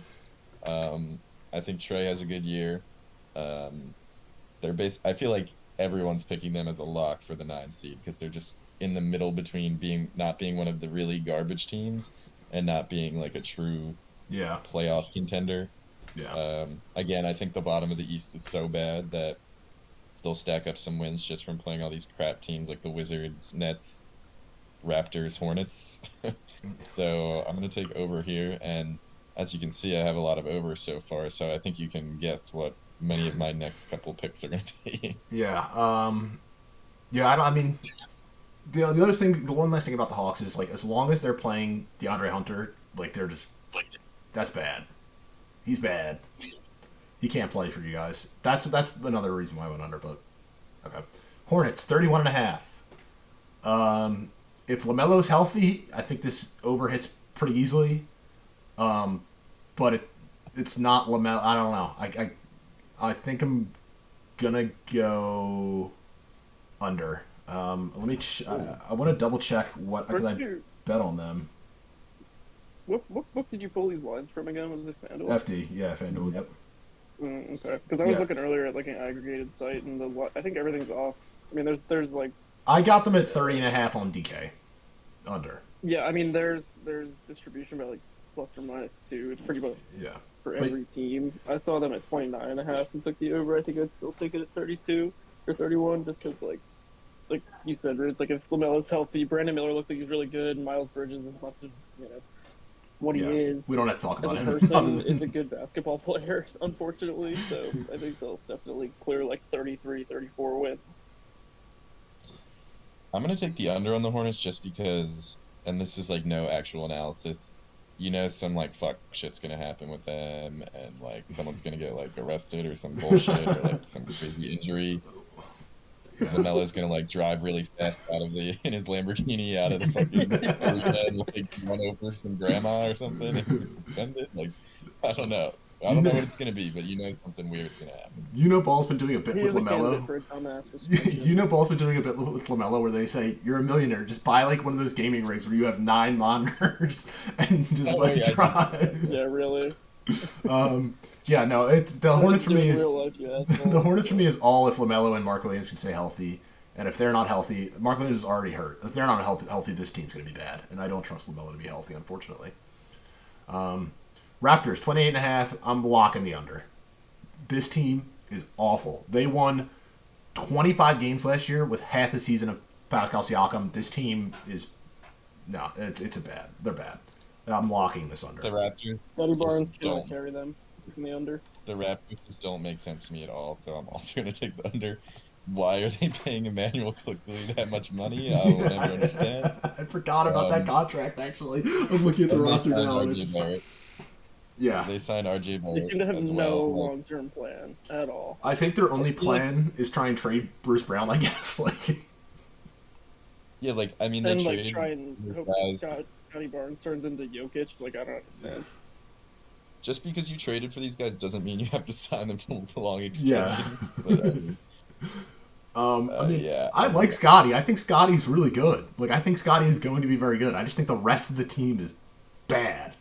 Speaker 2: I think Trey has a good year. Um, I feel like everyone's picking them as a lock for the 9 seed because they're just in the middle between not being one of the really garbage teams and not being like a true
Speaker 1: Yeah.
Speaker 2: playoff contender.
Speaker 1: Yeah.
Speaker 2: Again, I think the bottom of the East is so bad that they'll stack up some wins just from playing all these crap teams like the Wizards, Nets, Raptors, Hornets. So I'm going to take over here. And as you can see, I have a lot of overs so far. So I think you can guess what many of my next couple picks are going to be.
Speaker 1: Yeah. Yeah. I mean, the other thing, the one last thing about the Hawks is like as long as they're playing DeAndre Hunter, like they're just that's bad. He's bad. He can't play for you guys. That's another reason why I went under. But okay, Hornets 31.5. If LaMelo's healthy, I think this over hits pretty easily. But it's not LaMelo. I don't know. I think I'm gonna go under. Let me. I want to double check what because I bet on them.
Speaker 3: What book did you pull these lines from again? Was it FanDuel?
Speaker 1: FD, yeah, FanDuel, yep.
Speaker 3: Okay, because I was looking earlier at like an aggregated site, and I think everything's off. I mean, there's like.
Speaker 1: I got them at 30.5 on DK, under.
Speaker 3: Yeah, I mean, there's distribution by like plus or minus 2. It's pretty much for every team. I saw them at 29.5 and took the over. I think I'd still take it at 32 or 31, just because like you said, it's like if LaMelo's healthy, Brandon Miller looks like he's really good, and Miles Bridges as much as what he is.
Speaker 1: We don't have to talk about him.
Speaker 3: Person is a good basketball player, unfortunately. So I think they'll definitely clear like 33, 34 wins.
Speaker 2: I'm going to take the under on the Hornets just because, and this is like no actual analysis, some like fuck shit's going to happen with them and like someone's going to get like arrested or some bullshit or like some crazy injury. Yeah. LaMelo's going to like drive really fast in his Lamborghini out of the fucking and like run over some grandma or something and get suspended. Like, I don't know. I don't know what it's going to be, but something weird's going to happen.
Speaker 1: Ball's been doing a bit with LaMelo. Ball's been doing a bit with LaMelo where they say, you're a millionaire, just buy like one of those gaming rigs where you have 9 monitors and just drive.
Speaker 3: Yeah, really.
Speaker 1: Yeah, no, it's the Hornets for me is the Hornets for me is all if LaMelo and Mark Williams can stay healthy, and if they're not healthy, Mark Williams is already hurt. If they're not healthy, this team's going to be bad, and I don't trust LaMelo to be healthy, unfortunately. Raptors 28.5. I'm locking the under. This team is awful. They won 25 games last year with half the season of Pascal Siakam. This team is it's a bad. They're bad. I'm locking this under.
Speaker 2: The Raptors.
Speaker 3: Scotty Barnes can't carry them in the under.
Speaker 2: The Raptors don't make sense to me at all, so I'm also going to take the under. Why are they paying Emmanuel quickly that much money? I will never understand.
Speaker 1: I forgot about that contract, actually. I'm looking at the roster now. Yeah.
Speaker 2: They signed RJ Barrett.
Speaker 3: They seem to have no long-term plan at all.
Speaker 1: I think their only plan is try and trade Bruce Brown, I guess.
Speaker 2: Yeah, I mean, they traded
Speaker 3: try and hope Scotty Barnes turns into Jokic. I don't understand.
Speaker 2: Just because you traded for these guys doesn't mean you have to sign them to long extensions. Yeah. But,
Speaker 1: I like Scotty. I think Scotty's really good. I think Scotty is going to be very good. I just think the rest of the team is bad.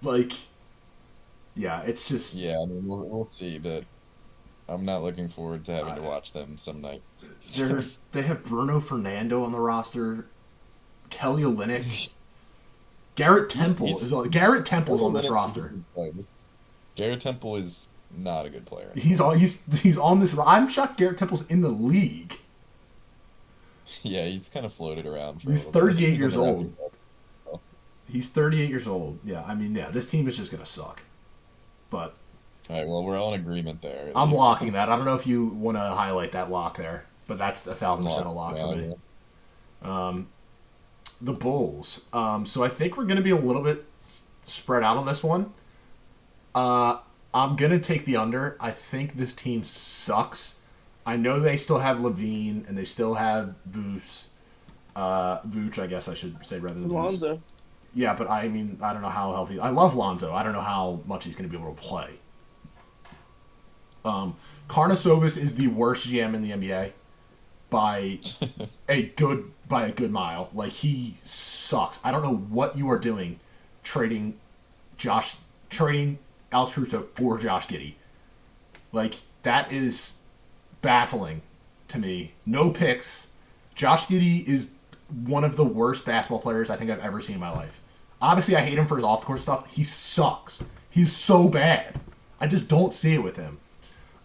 Speaker 1: Yeah, it's just...
Speaker 2: Yeah, I mean, we'll see, but I'm not looking forward to having to watch them some nights.
Speaker 1: They have Bruno Fernando on the roster, Kelly Olynyk, Garrett Temple Temple's on this roster.
Speaker 2: Garrett Temple is not a good player.
Speaker 1: He's on this. I'm shocked Garrett Temple's in the league.
Speaker 2: Yeah, he's kind of floated around.
Speaker 1: He's 38 years old. He's 38 years old. Yeah, I mean, this team is just gonna suck. But
Speaker 2: all right, well, we're all in agreement there.
Speaker 1: I'm locking that. I don't know if you want to highlight that lock there, but that's 1,000% a lock for me. Yeah. The Bulls. So I think we're gonna be a little bit spread out on this one. I'm going to take the under. I think this team sucks. I know they still have Levine, and they still have Vooch, I guess I should say, rather than
Speaker 3: Lonzo.
Speaker 1: Yeah, but I mean, I don't know how healthy. I love Lonzo. I don't know how much he's going to be able to play. Karnisovas is the worst GM in the NBA by a good mile. Like, he sucks. I don't know what you are doing trading trading Alex Caruso for Josh Giddey. Like, that is baffling to me. No picks. Josh Giddey is one of the worst basketball players I think I've ever seen in my life. Obviously, I hate him for his off-the-court stuff. He sucks. He's so bad. I just don't see it with him.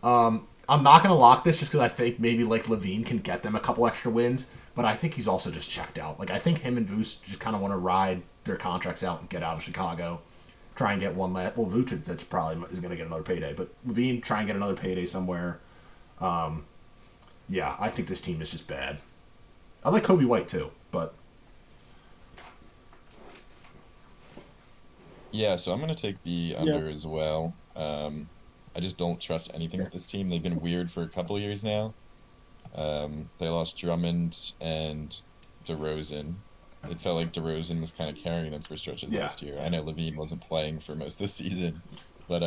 Speaker 1: I'm not going to lock this just because I think maybe like Levine can get them a couple extra wins, but I think he's also just checked out. Like, I think him and Vuce just kind of want to ride their contracts out and get out of Chicago. Try and get one last. Well, Vuce that's probably is going to get another payday, but Levine try and get another payday somewhere. Yeah, I think this team is just bad. I like Kobe White too, but
Speaker 2: Yeah, so I'm gonna take the under as well. I just don't trust anything with this team. They've been weird for a couple of years now. They lost Drummond and DeRozan. It felt like DeRozan was kind of carrying them for stretches last year. I know Levine wasn't playing for most of the season, but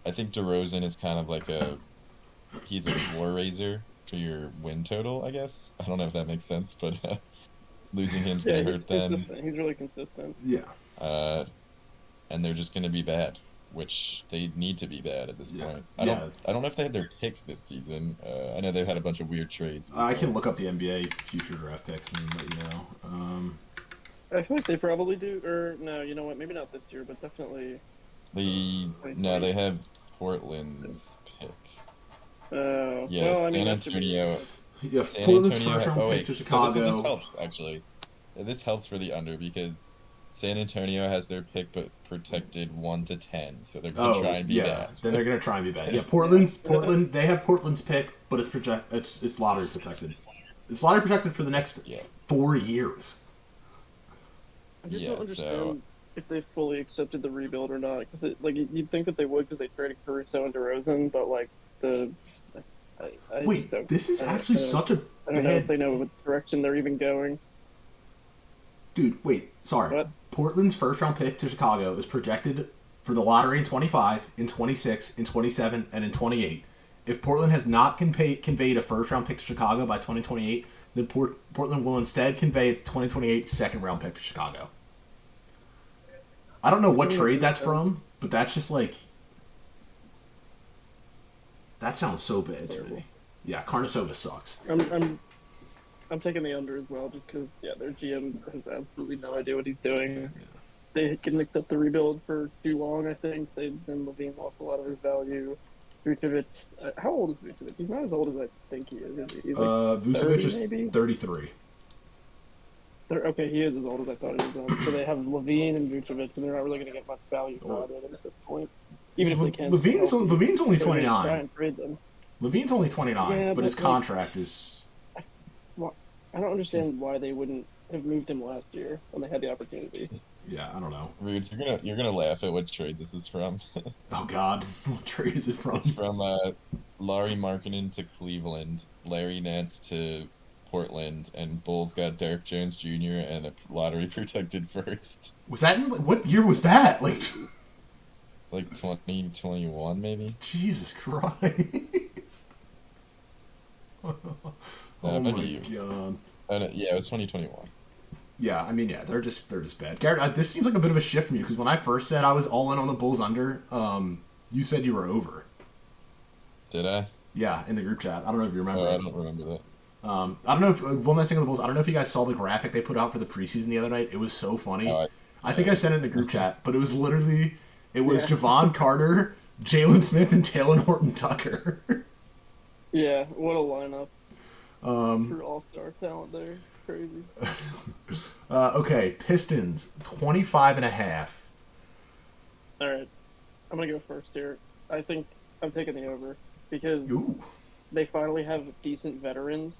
Speaker 2: I think DeRozan is kind of like he's a floor raiser for your win total, I guess. I don't know if that makes sense, but losing him's gonna hurt them.
Speaker 3: He's really consistent.
Speaker 1: yeah.
Speaker 2: And they're just gonna be bad, which they need to be bad at this point. I don't know if they had their pick this season. I know they've had a bunch of weird trades.
Speaker 1: I can look up the NBA future draft picks and let you know.
Speaker 3: I feel like they probably do, or no, you know what? Maybe not this year, but definitely.
Speaker 2: They have Portland's pick.
Speaker 3: Yeah,
Speaker 2: Yes,
Speaker 3: well, I mean,
Speaker 2: San Antonio.
Speaker 1: Yeah,
Speaker 2: San
Speaker 1: Portland's
Speaker 2: Antonio.
Speaker 1: first round
Speaker 2: Oh
Speaker 1: pick
Speaker 2: wait,
Speaker 1: to
Speaker 2: so
Speaker 1: Chicago.
Speaker 2: this helps actually. This helps for the under because San Antonio has their pick, but protected 1 to 10, so they're gonna try and be bad.
Speaker 1: Then they're gonna try and be bad. Yeah, Portland. They have Portland's pick, but it's lottery protected. It's lottery protected for the next 4 years.
Speaker 3: I just don't understand if they fully accepted the rebuild or not. Because you'd think that they would because they traded Caruso and DeRozan, but like
Speaker 1: this is actually such a
Speaker 3: I don't know if they know what direction they're even going.
Speaker 1: Dude, wait, sorry.
Speaker 3: What?
Speaker 1: Portland's first round pick to Chicago is projected for the lottery in 25, in 26, in 27, and in 28. If Portland has not conveyed a first round pick to Chicago by 2028, then Portland will instead convey its 2028 second round pick to Chicago. I don't know what trade that's from, but that's just like. That sounds so bad to me. Yeah, Karnisovas sucks.
Speaker 3: I'm taking the under as well, just because their GM has absolutely no idea what he's doing. They can accept the rebuild for too long. I think then Levine lost a lot of his value. Vucevic, how old is Vucevic? He's not as old as I think he is. He's like
Speaker 1: Vucevic is
Speaker 3: maybe?
Speaker 1: 33.
Speaker 3: Okay, he is as old as I thought he was. So they have Levine and Vucevic, and they're not really going to get much value out of it at this point. Even if they can.
Speaker 1: Levine's only 29.
Speaker 3: Try and trade them.
Speaker 1: Levine's only 29, but his contract is.
Speaker 3: Well, I don't understand why they wouldn't have moved him last year when they had the opportunity.
Speaker 1: Yeah, I don't know.
Speaker 2: Roots, you're gonna laugh at what trade this is from.
Speaker 1: Oh God, what trade is it from?
Speaker 2: It's from Larry Markkinen to Cleveland, Larry Nance to Portland, and Bulls got Derek Jones Jr. and a lottery protected first.
Speaker 1: Was that what year was that?
Speaker 2: Like 2021 maybe.
Speaker 1: Jesus Christ.
Speaker 2: Oh
Speaker 1: my God.
Speaker 2: Yeah, it was 2021.
Speaker 1: Yeah, I mean, they're just bad. Garrett, this seems like a bit of a shift for you because when I first said I was all in on the Bulls under, you said you were over.
Speaker 2: Did I?
Speaker 1: Yeah, in the group chat. I don't know if you remember.
Speaker 2: Oh, I don't remember that.
Speaker 1: I don't know if one last thing on the Bulls. I don't know if you guys saw the graphic they put out for the preseason the other night. It was so funny. I think I sent it in the group chat, but it was literally Javon Carter, Jalen Smith, and Taylor Horton Tucker.
Speaker 3: Yeah, what a lineup. For all-star talent there. Crazy.
Speaker 1: Okay, Pistons 25.5.
Speaker 3: All right, I'm gonna go first here. I think I'm taking the over because they finally have decent veterans.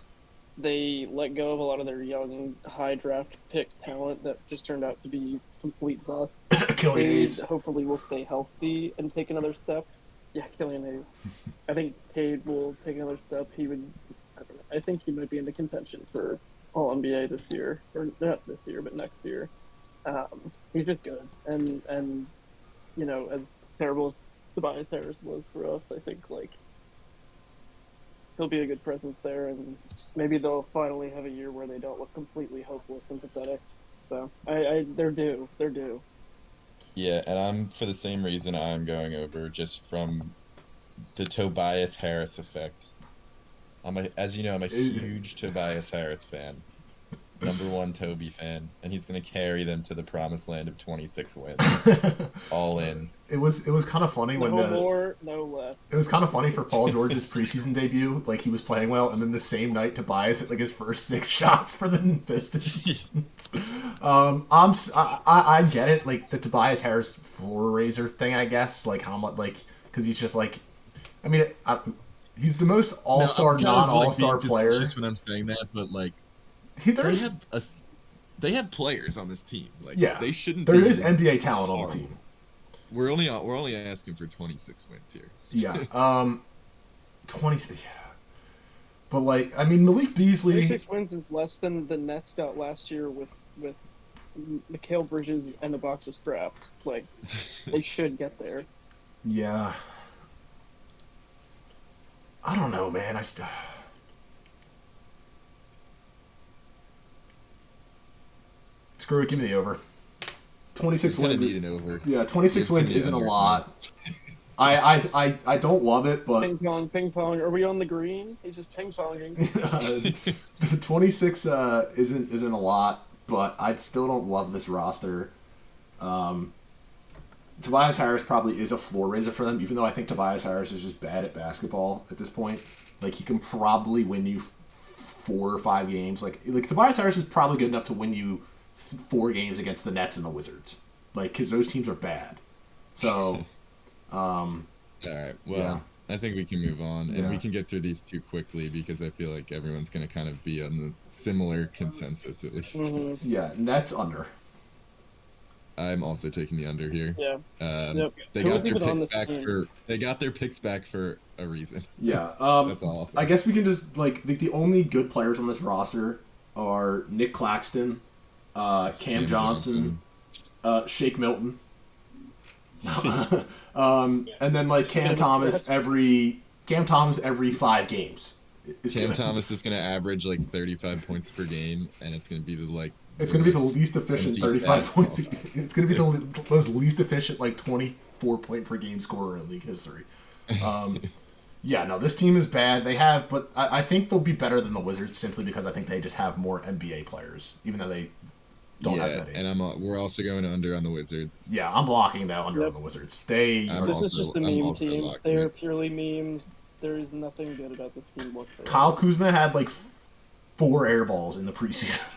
Speaker 3: They let go of a lot of their young, high draft pick talent that just turned out to be complete bust.
Speaker 1: Killian Hayes
Speaker 3: hopefully will stay healthy and take another step. Yeah, Killian Hayes. I think Cade will take another step. I think he might be in the contention for All NBA this year, or not this year, but next year. He's just good, and as terrible as Tobias Harris was for us, I think like he'll be a good presence there, and maybe they'll finally have a year where they don't look completely hopeless and pathetic. So they're due. They're due.
Speaker 2: Yeah, and I'm for the same reason I'm going over, just from the Tobias Harris effect. As you know, I'm a huge Tobias Harris fan. Number one Toby fan, and he's gonna carry them to the promised land of 26 wins. All in.
Speaker 1: It was kind of funny when
Speaker 3: No more, no less.
Speaker 1: It was kind of funny for Paul George's preseason debut. Like, he was playing well, and then the same night Tobias hit like his first 6 shots for the Pistons. I get it, like the Tobias Harris floor raiser thing. I guess like how much because he's just like, I mean, he's the most all-star, non-all-star player.
Speaker 2: Just when I'm saying that, but like. They have players on this team. Like,
Speaker 1: yeah,
Speaker 2: they shouldn't.
Speaker 1: There is NBA talent on the team.
Speaker 2: We're only asking for 26 wins here.
Speaker 1: Yeah, 26. Yeah, but like, I mean, Malik Beasley.
Speaker 3: 26 wins is less than the Nets got last year with Mikal Bridges and a box of straps. Like, they should get there.
Speaker 1: Yeah. I don't know, man. Screw it, give me the over. 26 wins.
Speaker 2: Need an over.
Speaker 1: Yeah, 26 wins isn't a lot. I don't love it, but
Speaker 3: ping pong. Are we on the green? He's just ping ponging.
Speaker 1: 26 isn't a lot, but I still don't love this roster. Tobias Harris probably is a floor raiser for them, even though I think Tobias Harris is just bad at basketball at this point. Like, he can probably win you 4 or 5 games. Like Tobias Harris is probably good enough to win you 4 games against the Nets and the Wizards, like, because those teams are bad. So,
Speaker 2: all right. Well,
Speaker 1: yeah.
Speaker 2: I think we can move on, and we can get through these 2 quickly because I feel like everyone's going to kind of be on the similar consensus at least.
Speaker 3: Mm-hmm.
Speaker 1: Yeah, Nets under.
Speaker 2: I'm also taking the under here.
Speaker 3: Yeah.
Speaker 2: Yep. They got their picks back for. They got their picks back for a reason.
Speaker 1: Yeah.
Speaker 2: That's awesome.
Speaker 1: I guess we can just the only good players on this roster are Nick Claxton, Cam Johnson, Shake Milton, and then like Cam Thomas every 5 games.
Speaker 2: Cam Thomas is going to average like 35 points per game, and it's going to be
Speaker 1: it's going to be the least efficient 35 points. It's going to be the most least efficient 24 point per game scorer in league history. Yeah, no, this team is bad. But I think they'll be better than the Wizards simply because I think they just have more NBA players, even though they don't have many.
Speaker 2: And we're also going under on the Wizards.
Speaker 1: Yeah, I'm blocking that under on the Wizards. This
Speaker 3: is just a meme team. They are purely memes. There is nothing good about this team whatsoever.
Speaker 1: Kyle Kuzma had 4 air balls in the preseason.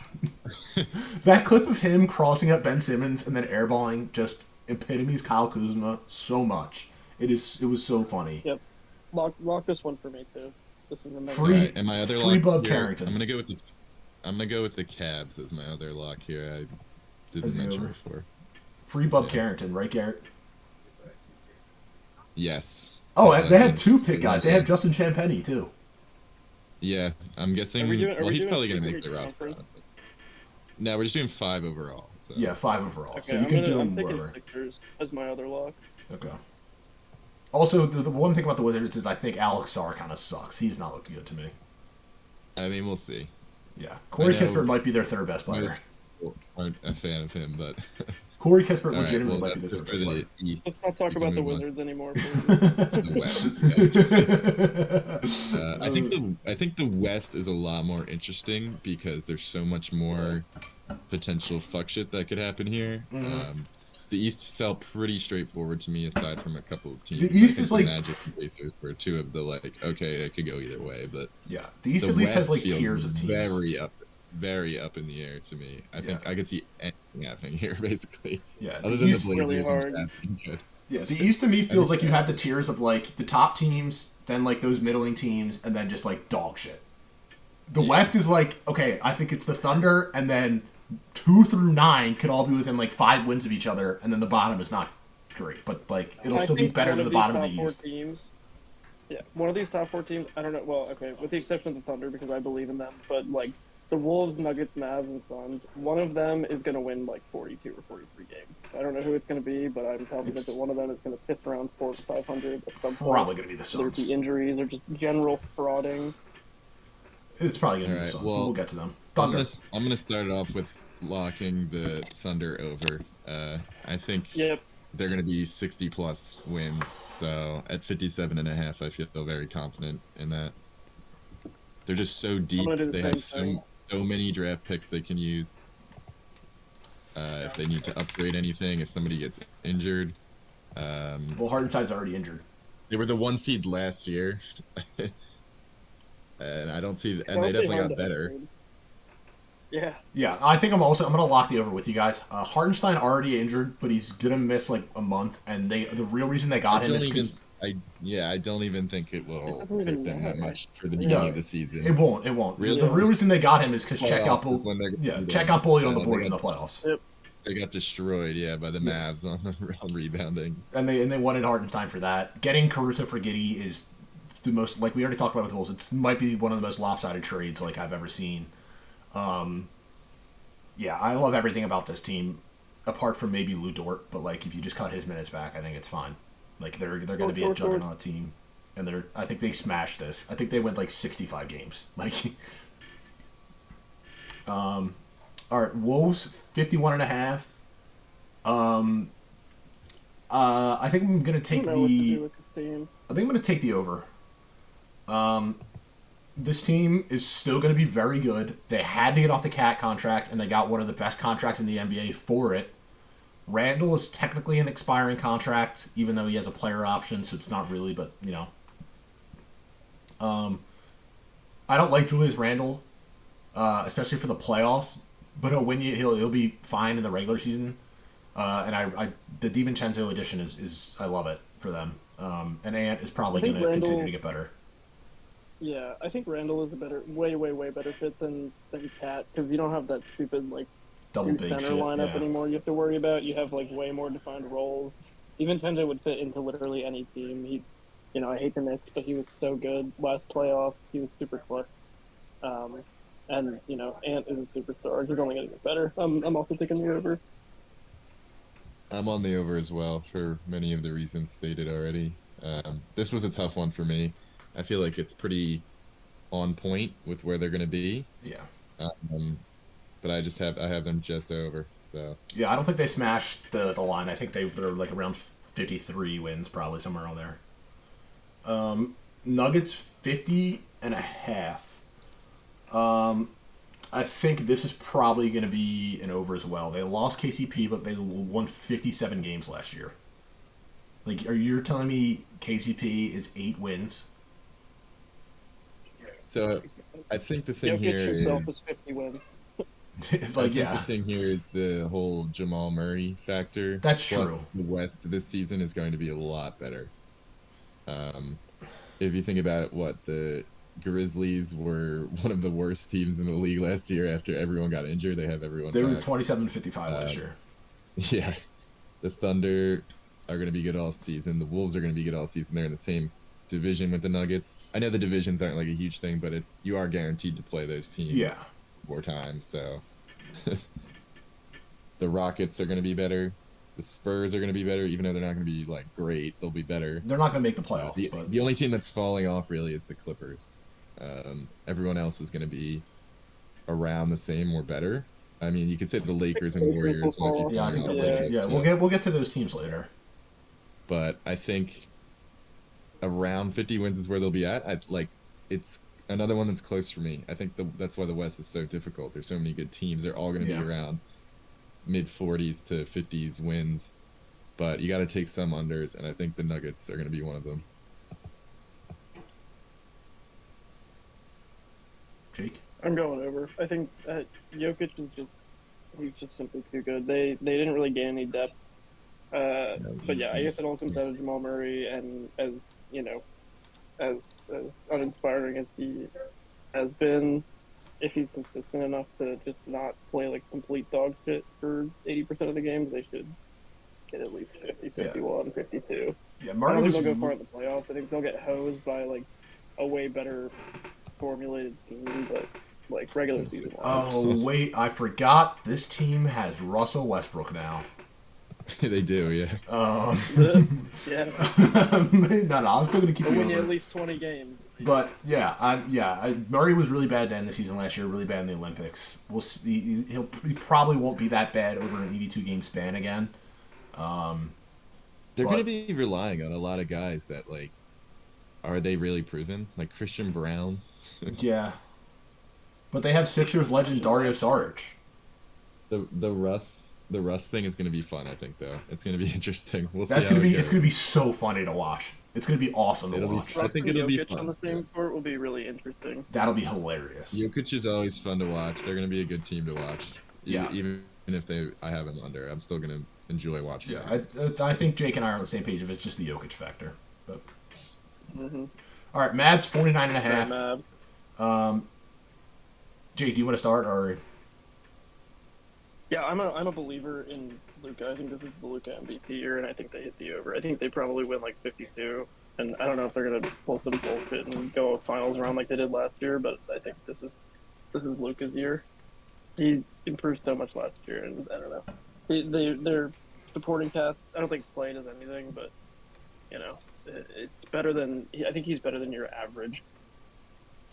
Speaker 1: That clip of him crossing up Ben Simmons and then airballing just epitomes Kyle Kuzma so much. It was so funny.
Speaker 3: Yep. Lock this one for me too. This is
Speaker 1: free.
Speaker 2: And my other
Speaker 1: free
Speaker 2: lock
Speaker 1: Bub
Speaker 2: here,
Speaker 1: Carrington.
Speaker 2: I'm gonna go with the Cavs as my other lock here. I didn't mention before.
Speaker 1: Free Bub Carrington, right, Garrett?
Speaker 2: Yes.
Speaker 1: Oh, they have 2 pick guys. They have Justin Champagnie too.
Speaker 2: Yeah, I'm guessing. He's probably gonna make the roster. No, we're just doing 5 overall. So.
Speaker 1: Yeah, 5 overall.
Speaker 3: Okay,
Speaker 1: so you can do them
Speaker 3: wherever.
Speaker 1: wherever.
Speaker 3: Sixers as my other lock.
Speaker 1: Okay. Also, the one thing about the Wizards is I think Alex Sarr kind of sucks. He's not looked good to me.
Speaker 2: I mean, we'll see.
Speaker 1: Yeah, Corey Kispert might be their 3rd best player.
Speaker 2: Aren't a fan of him, but
Speaker 1: Corey Kispert legitimately might be their 3rd best player.
Speaker 2: East.
Speaker 3: Let's not talk about the Wizards anymore.
Speaker 2: The West. I think the West is a lot more interesting because there's so much more potential fuck shit that could happen here.
Speaker 1: Mm-hmm.
Speaker 2: The East felt pretty straightforward to me, aside from a couple of teams.
Speaker 1: The East is
Speaker 2: the Magic and Pacers were 2 of the okay, it could go either way, but
Speaker 1: yeah, the East at least has tiers of teams.
Speaker 2: Very up in the air to me. I think I could see anything happening here, basically.
Speaker 1: Yeah,
Speaker 2: other than
Speaker 3: East
Speaker 2: the Blazers
Speaker 3: really
Speaker 2: and good.
Speaker 1: Yeah, the East to me feels like you have the tiers of the top teams, then those middling teams, and then just dog shit. The West is okay, I think it's the Thunder, and then 2 through 9 could all be within 5 wins of each other, and then the bottom is not great, but it'll still be better than the bottom of the East.
Speaker 3: Teams, one of these top 4 teams, I don't know. Well, okay, with the exception of the Thunder because I believe in them, but the Wolves, Nuggets, Mavs, and Suns. One of them is going to win like 42 or 43 games. I don't know who it's going to be, but I'm confident that one of them is going to piss around 400 to 500 at some point.
Speaker 1: Probably going to be the
Speaker 3: Whether it
Speaker 1: Suns.
Speaker 3: be injuries or just general frauding.
Speaker 1: It's probably going to be the
Speaker 2: Alright,
Speaker 1: Suns.
Speaker 2: well,
Speaker 1: We'll get to them.
Speaker 2: I'm
Speaker 1: Thunder.
Speaker 2: gonna start it off with locking the Thunder over. I think
Speaker 3: Yep.
Speaker 2: they're gonna be 60 plus wins. So at 57.5, I feel very confident in that. They're just so deep.
Speaker 3: gonna do the
Speaker 2: They have
Speaker 3: same thing.
Speaker 2: so many draft picks they can use. If they need to upgrade anything, if somebody gets injured.
Speaker 1: Well, Hardenstein's already injured.
Speaker 2: They were the 1 seed last year. And I don't see, and they
Speaker 3: Honestly,
Speaker 2: definitely
Speaker 3: hard
Speaker 2: got
Speaker 3: to
Speaker 2: better.
Speaker 3: upgrade. Yeah.
Speaker 1: Yeah, I think I'm gonna lock the over with you guys. Hardenstein already injured, but he's gonna miss like a month, and the real reason they got him is because
Speaker 2: I don't even think it will
Speaker 3: doesn't even
Speaker 2: hurt them that
Speaker 3: matter.
Speaker 2: much for the beginning
Speaker 1: Yeah.
Speaker 2: of the season.
Speaker 1: it won't. It won't.
Speaker 2: Really?
Speaker 1: The real reason they got him is because Check
Speaker 2: Playoffs
Speaker 1: got
Speaker 2: is when they're gonna be
Speaker 1: Check
Speaker 2: done.
Speaker 1: got bullied on the
Speaker 2: They
Speaker 1: boards in the
Speaker 2: got-
Speaker 1: playoffs,
Speaker 3: Yep.
Speaker 2: They got destroyed, yeah, by the Mavs on rebounding.
Speaker 1: and they wanted Hardenstein for that. Getting Caruso for Giddy is the most, like we already talked about with the Bulls. It might be one of the most lopsided trades like I've ever seen. Yeah, I love everything about this team, apart from maybe Lou Dort. But like, if you just cut his minutes back, I think it's fine. Like they're going to be a
Speaker 3: Dort.
Speaker 1: juggernaut team, and I think they smashed this. I think they went like 65 games. Like, all right, Wolves 51.5. I think I'm going to take
Speaker 3: I don't know what to do
Speaker 1: the.
Speaker 3: with this team.
Speaker 1: I think I'm going to take the over. This team is still going to be very good. They had to get off the Cat contract, and they got one of the best contracts in the NBA for it. Randall is technically an expiring contract, even though he has a player option, so it's not really, but, you know. I don't like Julius Randle, especially for the playoffs, but he'll be fine in the regular season. And the DiVincenzo edition is I love it for them. And Ant is probably going to continue to get better.
Speaker 3: Yeah, I think Randall is a way better fit than Cat, because you don't have that stupid like
Speaker 1: Double
Speaker 3: two
Speaker 1: big
Speaker 3: center
Speaker 1: shit.
Speaker 3: lineup
Speaker 1: Yeah.
Speaker 3: anymore. You have to worry about. You have like way more defined roles. Even Tendo would fit into literally any team. I hate the Knicks, but he was so good last playoff. He was super clutch. And Ant is a superstar. He's only going to get better. I'm also taking the over.
Speaker 2: I'm on the over as well for many of the reasons stated already. This was a tough one for me. I feel like it's pretty on point with where they're going to be.
Speaker 1: Yeah.
Speaker 2: But I have them just over. So
Speaker 1: Yeah, I don't think they smashed the line. I think they're like around 53 wins, probably somewhere around there. Nuggets 50.5. I think this is probably going to be an over as well. They lost KCP, but they won 57 games last year. Like, you're telling me KCP is 8 wins?
Speaker 2: So I think the thing
Speaker 3: Jokic
Speaker 2: here
Speaker 3: himself
Speaker 2: is
Speaker 3: is 50 wins.
Speaker 2: I think the thing here is the whole Jamal Murray factor.
Speaker 1: That's
Speaker 2: Plus,
Speaker 1: true.
Speaker 2: the West this season is going to be a lot better. If you think about what the Grizzlies were one of the worst teams in the league last year after everyone got injured. They have everyone
Speaker 1: They were
Speaker 2: back.
Speaker 1: 27-55 last year.
Speaker 2: Yeah. The Thunder are going to be good all season. The Wolves are going to be good all season. They're in the same division with the Nuggets. I know the divisions aren't like a huge thing, but you are guaranteed to play those teams
Speaker 1: Yeah.
Speaker 2: 4 times. So the Rockets are going to be better. The Spurs are going to be better, even though they're not going to be like great. They'll be better.
Speaker 1: They're not going to make the playoffs, but
Speaker 2: The only team that's falling off really is the Clippers. Everyone else is going to be around the same or better. I mean, you could say the Lakers and Warriors might be
Speaker 1: yeah, I think the
Speaker 2: falling off a
Speaker 1: Lakers.
Speaker 2: little
Speaker 1: Yeah,
Speaker 2: bit too.
Speaker 1: we'll get to those teams later.
Speaker 2: But I think around 50 wins is where they'll be at. It's another one that's close for me. I think that's why the West is so difficult. There's so many good teams. They're all going to be around mid 40s to 50s wins. But you got to take some unders, and I think the Nuggets are going to be one of them.
Speaker 1: Jake?
Speaker 3: I'm going over. I think Jokic is he's just simply too good. They didn't really gain any depth. But yeah, I guess it all comes down to Jamal Murray, and as uninspiring as he has been, if he's consistent enough to just not play like complete dog shit for 80% of the games, they should get at least 50, 51, 52.
Speaker 1: Yeah,
Speaker 3: I
Speaker 1: Murray
Speaker 3: don't
Speaker 1: was.
Speaker 3: think they'll go far in the playoffs. I think they'll get hosed by like a way better formulated team, but like regular season wise.
Speaker 1: Oh wait, I forgot. This team has Russell Westbrook now.
Speaker 2: They do, yeah.
Speaker 3: Yeah,
Speaker 1: No, I'm still gonna keep
Speaker 3: they'll
Speaker 1: the
Speaker 3: win you at
Speaker 1: over.
Speaker 3: least 20 games.
Speaker 1: But yeah, Murray was really bad to end the season last year. Really bad in the Olympics. We'll see. He probably won't be that bad over an 82 game span again.
Speaker 2: They're going to
Speaker 1: But
Speaker 2: be relying on a lot of guys that, like, are they really proven? Like Christian Brown.
Speaker 1: yeah, but they have Sixers legend Dario Saric.
Speaker 2: The Russ thing is going to be fun, I think, though. It's going to be interesting. We'll see
Speaker 1: That's
Speaker 2: how
Speaker 1: gonna
Speaker 2: it
Speaker 1: be.
Speaker 2: goes.
Speaker 1: It's gonna be so funny to watch. It's gonna be awesome to
Speaker 2: It'll be
Speaker 1: watch.
Speaker 2: fun. I think
Speaker 3: Russ and
Speaker 2: it'll be
Speaker 3: Jokic on the
Speaker 2: fun.
Speaker 3: same
Speaker 2: Yeah.
Speaker 3: court will be really interesting.
Speaker 1: That'll be hilarious.
Speaker 2: Jokic is always fun to watch. They're going to be a good team to watch.
Speaker 1: Yeah.
Speaker 2: Even if I have them under, I'm still going to enjoy watching
Speaker 1: Yeah,
Speaker 2: them.
Speaker 1: I think Jake and I are on the same page if it's just the Jokic factor. But
Speaker 3: Mm-hmm.
Speaker 1: all right, Mavs 49 and a half.
Speaker 3: Mavs.
Speaker 1: Jake, do you want to start or?
Speaker 3: Yeah, I'm a believer in Luka. I think this is the Luka MVP year, and I think they hit the over. I think they probably win like 52, and I don't know if they're gonna pull some bullshit and go a finals round like they did last year, but I think this is Luka's year. He improved so much last year, and I don't know. Their supporting cast. I don't think Clay does anything, but you know, it's better than. I think he's better than your average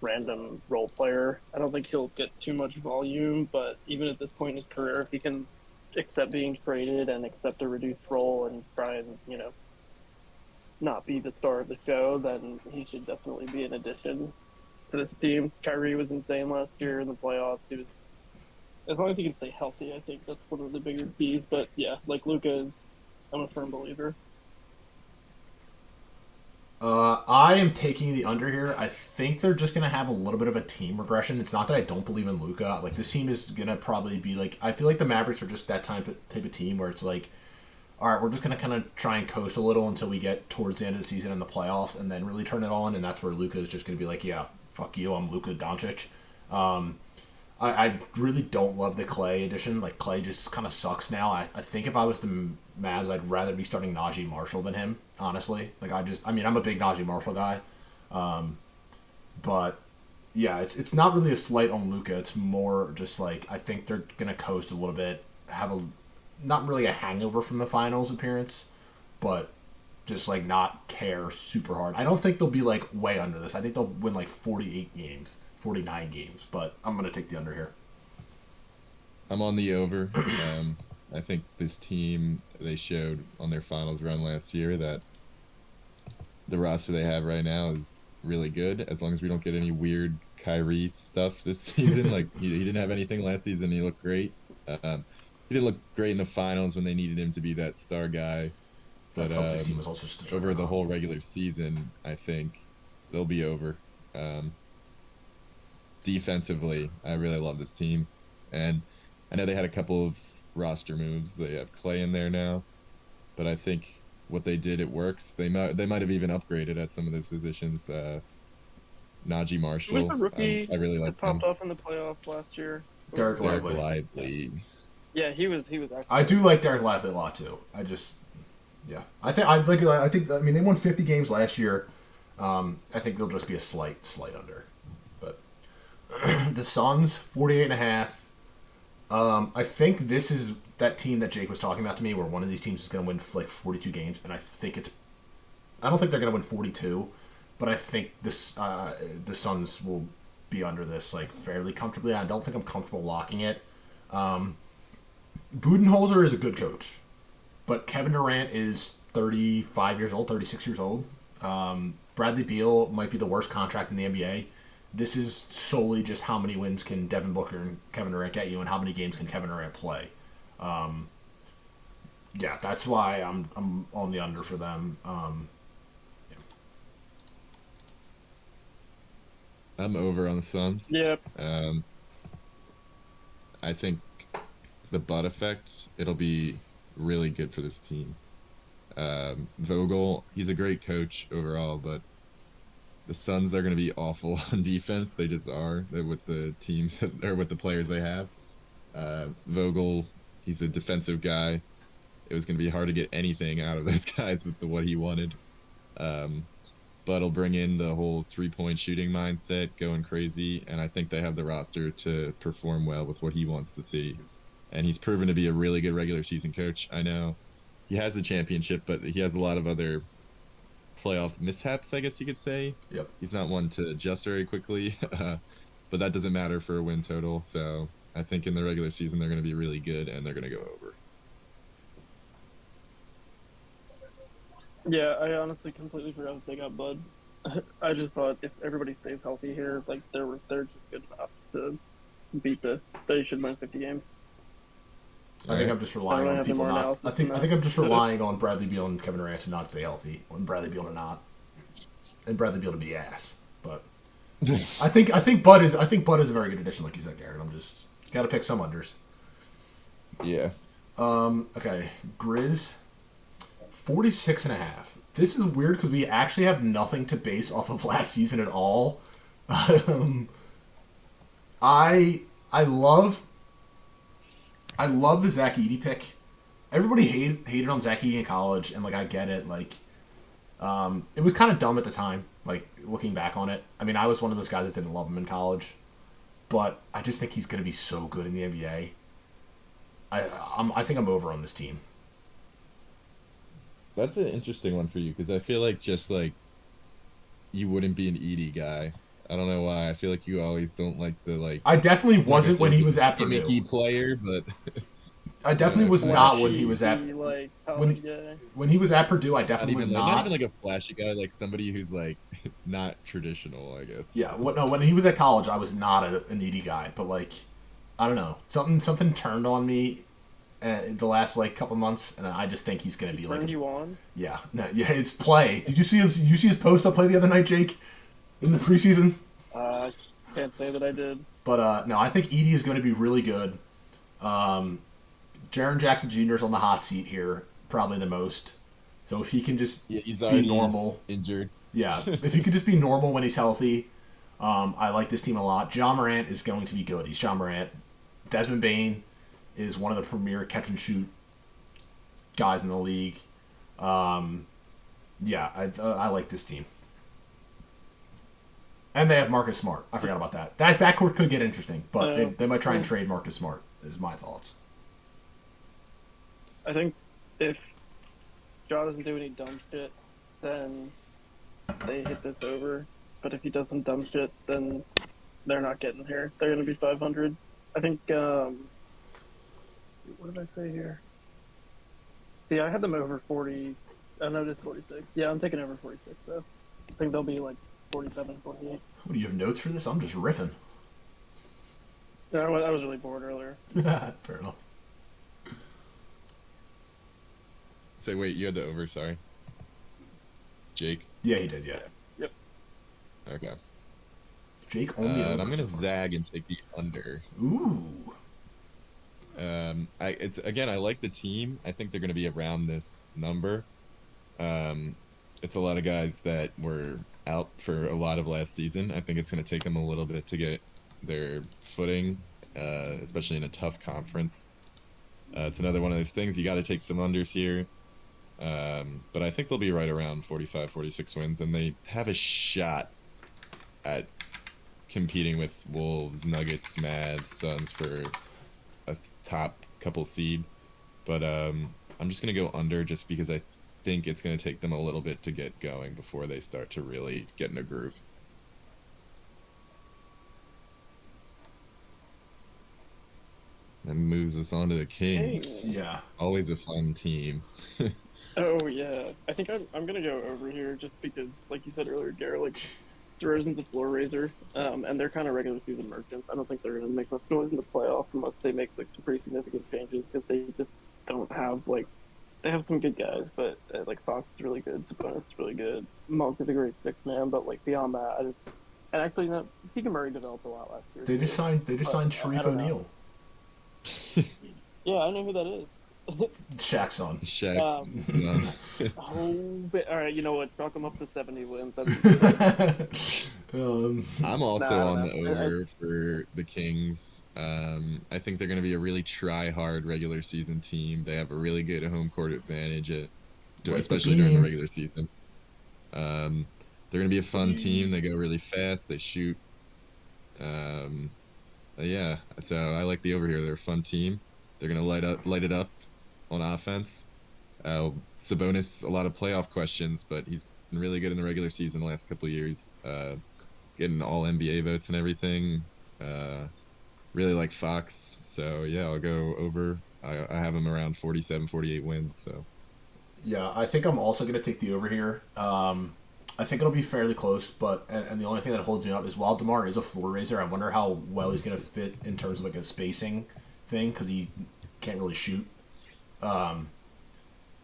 Speaker 3: random role player. I don't think he'll get too much volume, but even at this point in his career, if he can accept being traded and accept a reduced role and try and, not be the star of the show, then he should definitely be an addition to this team. Kyrie was insane last year in the playoffs. He was, as long as he can stay healthy, I think that's one of the bigger keys. But yeah, like Luka, I'm a firm believer.
Speaker 1: I am taking the under here. I think they're just gonna have a little bit of a team regression. It's not that I don't believe in Luka. Like this team is gonna probably be like. I feel like the Mavericks are just that type of team where it's like, all right, we're just gonna kind of try and coast a little until we get towards the end of the season in the playoffs, and then really turn it on. And that's where Luka is just gonna be like, yeah, fuck you, I'm Luka Doncic. I really don't love the Clay edition. Like Clay just kind of sucks now. I think if I was the Mavs, I'd rather be starting Najee Marshall than him. Honestly, like I'm a big Najee Marshall guy, but yeah, it's not really a slight on Luka. It's more just like I think they're gonna coast a little bit, have a not really a hangover from the finals appearance, but just like not care super hard. I don't think they'll be like way under this. I think they'll win like 48 games. 49 games, but I'm going to take the under here.
Speaker 2: I'm on the over. I think this team, they showed on their finals run last year that the roster they have right now is really good, as long as we don't get any weird Kyrie stuff this season. Like, he didn't have anything last season. He looked great. He didn't look great in the finals when they needed him to be that star guy. But
Speaker 1: That Celtics team was also just
Speaker 2: over the whole regular season, I think they'll be over. Defensively, I really love this team, and I know they had a couple of roster moves. They have Clay in there now, but I think what they did, it works. They might have even upgraded at some of those positions. Najee Marshall,
Speaker 3: Who was the rookie
Speaker 2: I really like
Speaker 3: that popped
Speaker 2: him.
Speaker 3: off in the playoffs last year?
Speaker 1: Derek
Speaker 2: Derek
Speaker 1: Lively.
Speaker 2: Lively.
Speaker 3: Yeah, he was actually.
Speaker 1: I do like Derek Lively a lot too. I mean, they won 50 games last year. I think they'll just be a slight under. But the Suns 48 and a half. I think this is that team that Jake was talking about to me, where one of these teams is going to win like 42 games, and I don't think they're going to win 42, but I think the Suns will be under this like fairly comfortably. I don't think I'm comfortable locking it. Budenholzer is a good coach, but Kevin Durant is 35 years old, 36 years old. Bradley Beal might be the worst contract in the NBA. This is solely just how many wins can Devin Booker and Kevin Durant get you, and how many games can Kevin Durant play. Yeah, that's why I'm on the under for them. Yeah.
Speaker 2: I'm over on the Suns.
Speaker 3: Yep.
Speaker 2: I think the butt effect, it'll be really good for this team. Vogel, he's a great coach overall, but the Suns, they're going to be awful on defense. They just are. They're with the teams or with the players they have. Vogel, he's a defensive guy. It was going to be hard to get anything out of those guys with what he wanted. Bud'll bring in the whole 3-point shooting mindset, going crazy, and I think they have the roster to perform well with what he wants to see. And he's proven to be a really good regular season coach. I know he has a championship, but he has a lot of other playoff mishaps, I guess you could say.
Speaker 1: Yep.
Speaker 2: He's not one to adjust very quickly, but that doesn't matter for a win total. So I think in the regular season they're going to be really good and they're going to go over.
Speaker 3: Yeah, I honestly completely forgot that they got Bud. I just thought if everybody stays healthy here, like they're just good enough to beat this. They should win 50 games.
Speaker 1: I think I'm just relying on people not. I think I'm just relying on Bradley Beal and Kevin Durant to not stay healthy, and Bradley Beal to not, and Bradley Beal to be ass. But I think Bud is a very good addition, like you said, Garrett. I'm just got to pick some unders.
Speaker 2: Yeah.
Speaker 1: Okay, Grizz, 46.5. This is weird because we actually have nothing to base off of last season at all. I love the Zach Edey pick. Everybody hated on Zach Edey in college, and like I get it. Like, it was kind of dumb at the time. Like looking back on it, I mean, I was one of those guys that didn't love him in college, but I just think he's going to be so good in the NBA. I think I'm over on this team.
Speaker 2: That's an interesting one for you because I feel like just like you wouldn't be an Edey guy. I don't know why. I feel like you always don't like the like.
Speaker 1: I definitely wasn't when he was at Purdue.
Speaker 2: Gimmicky player, but
Speaker 1: I definitely was not when he was at
Speaker 3: like
Speaker 1: when he was at Purdue. I definitely was not.
Speaker 2: Not even like a flashy guy, like somebody who's like not traditional, I guess.
Speaker 1: Yeah. When he was at college, I was not an Edey guy, but like I don't know, something turned on me the last like couple months, and I just think he's gonna be like.
Speaker 3: Turned you on?
Speaker 1: Yeah. No, yeah. His play. Did you see him? You see his post up play the other night, Jake? In the preseason?
Speaker 3: Can't say that I did.
Speaker 1: But no, I think Edey is going to be really good. Jaren Jackson Jr. is on the hot seat here, probably the most. So if he can just be normal,
Speaker 2: injured.
Speaker 1: Yeah, if he could just be normal when he's healthy, I like this team a lot. Ja Morant is going to be good. He's Ja Morant. Desmond Bane is one of the premier catch and shoot guys in the league. Yeah, I like this team. And they have Marcus Smart. I forgot about that. That backcourt could get interesting, but they might try and trade Marcus Smart, is my thoughts.
Speaker 3: I think if Ja doesn't do any dumb shit, then they hit this over. But if he does some dumb shit, then they're not getting here. They're going to be 500. I think, what did I say here? See, I had them over 40. I noticed 46. Yeah, I'm taking over 46, though. I think they'll be like 47, 48.
Speaker 1: What, do you have notes for this? I'm just riffing.
Speaker 3: Yeah, I was really bored earlier.
Speaker 1: Fair enough.
Speaker 2: So wait, you had the over, sorry. Jake?
Speaker 1: Yeah, he did, yeah.
Speaker 3: Yep.
Speaker 2: Okay.
Speaker 1: Jake only
Speaker 2: and I'm gonna zag and take the under.
Speaker 1: Ooh.
Speaker 2: I like the team. I think they're gonna be around this number. It's a lot of guys that were out for a lot of last season. I think it's going to take them a little bit to get their footing, especially in a tough conference. It's another one of those things. You got to take some unders here. But I think they'll be right around 45, 46 wins, and they have a shot at competing with Wolves, Nuggets, Mavs, Suns for a top couple seed. But I'm just going to go under just because I think it's going to take them a little bit to get going before they start to really get in a groove. That moves us on to the Kings.
Speaker 3: Hey.
Speaker 1: Yeah.
Speaker 2: Always a fun team.
Speaker 3: Oh, yeah. I think I'm going to go over here just because, like you said earlier, Garrett, like, DeRozan's a floor raiser, and they're kind of regular season merchants. I don't think they're going to make much noise in the playoffs unless they make, like, some pretty significant changes because they just don't have, like, they have some good guys, but like Fox is really good, Sabonis is really good, Monk is a great sixth man, but like beyond that, and actually, no, Keegan Murray developed a lot last year.
Speaker 1: They just signed Sharif O'Neal.
Speaker 3: Yeah, I know who that is.
Speaker 1: Shaq's son.
Speaker 2: Shaq's son.
Speaker 3: All right, you know what? Chalk them up to 70 wins.
Speaker 2: I'm also on the over for the Kings. I think they're going to be a really try-hard regular season team. They have a really good home court advantage, especially during the regular season. They're gonna be a fun team. They go really fast. They shoot. Um, yeah. So I like the over here. They're a fun team. They're gonna light it up on offense. Sabonis, a lot of playoff questions, but he's been really good in the regular season the last couple of years. Getting all NBA votes and everything. Really like Fox. So yeah, I'll go over. I have him around 47, 48 wins. So
Speaker 1: Yeah, I think I'm also going to take the over here. I think it'll be fairly close, but and the only thing that holds me up is while DeMar is a floor raiser, I wonder how well he's going to fit in terms of like a spacing thing because he can't really shoot. But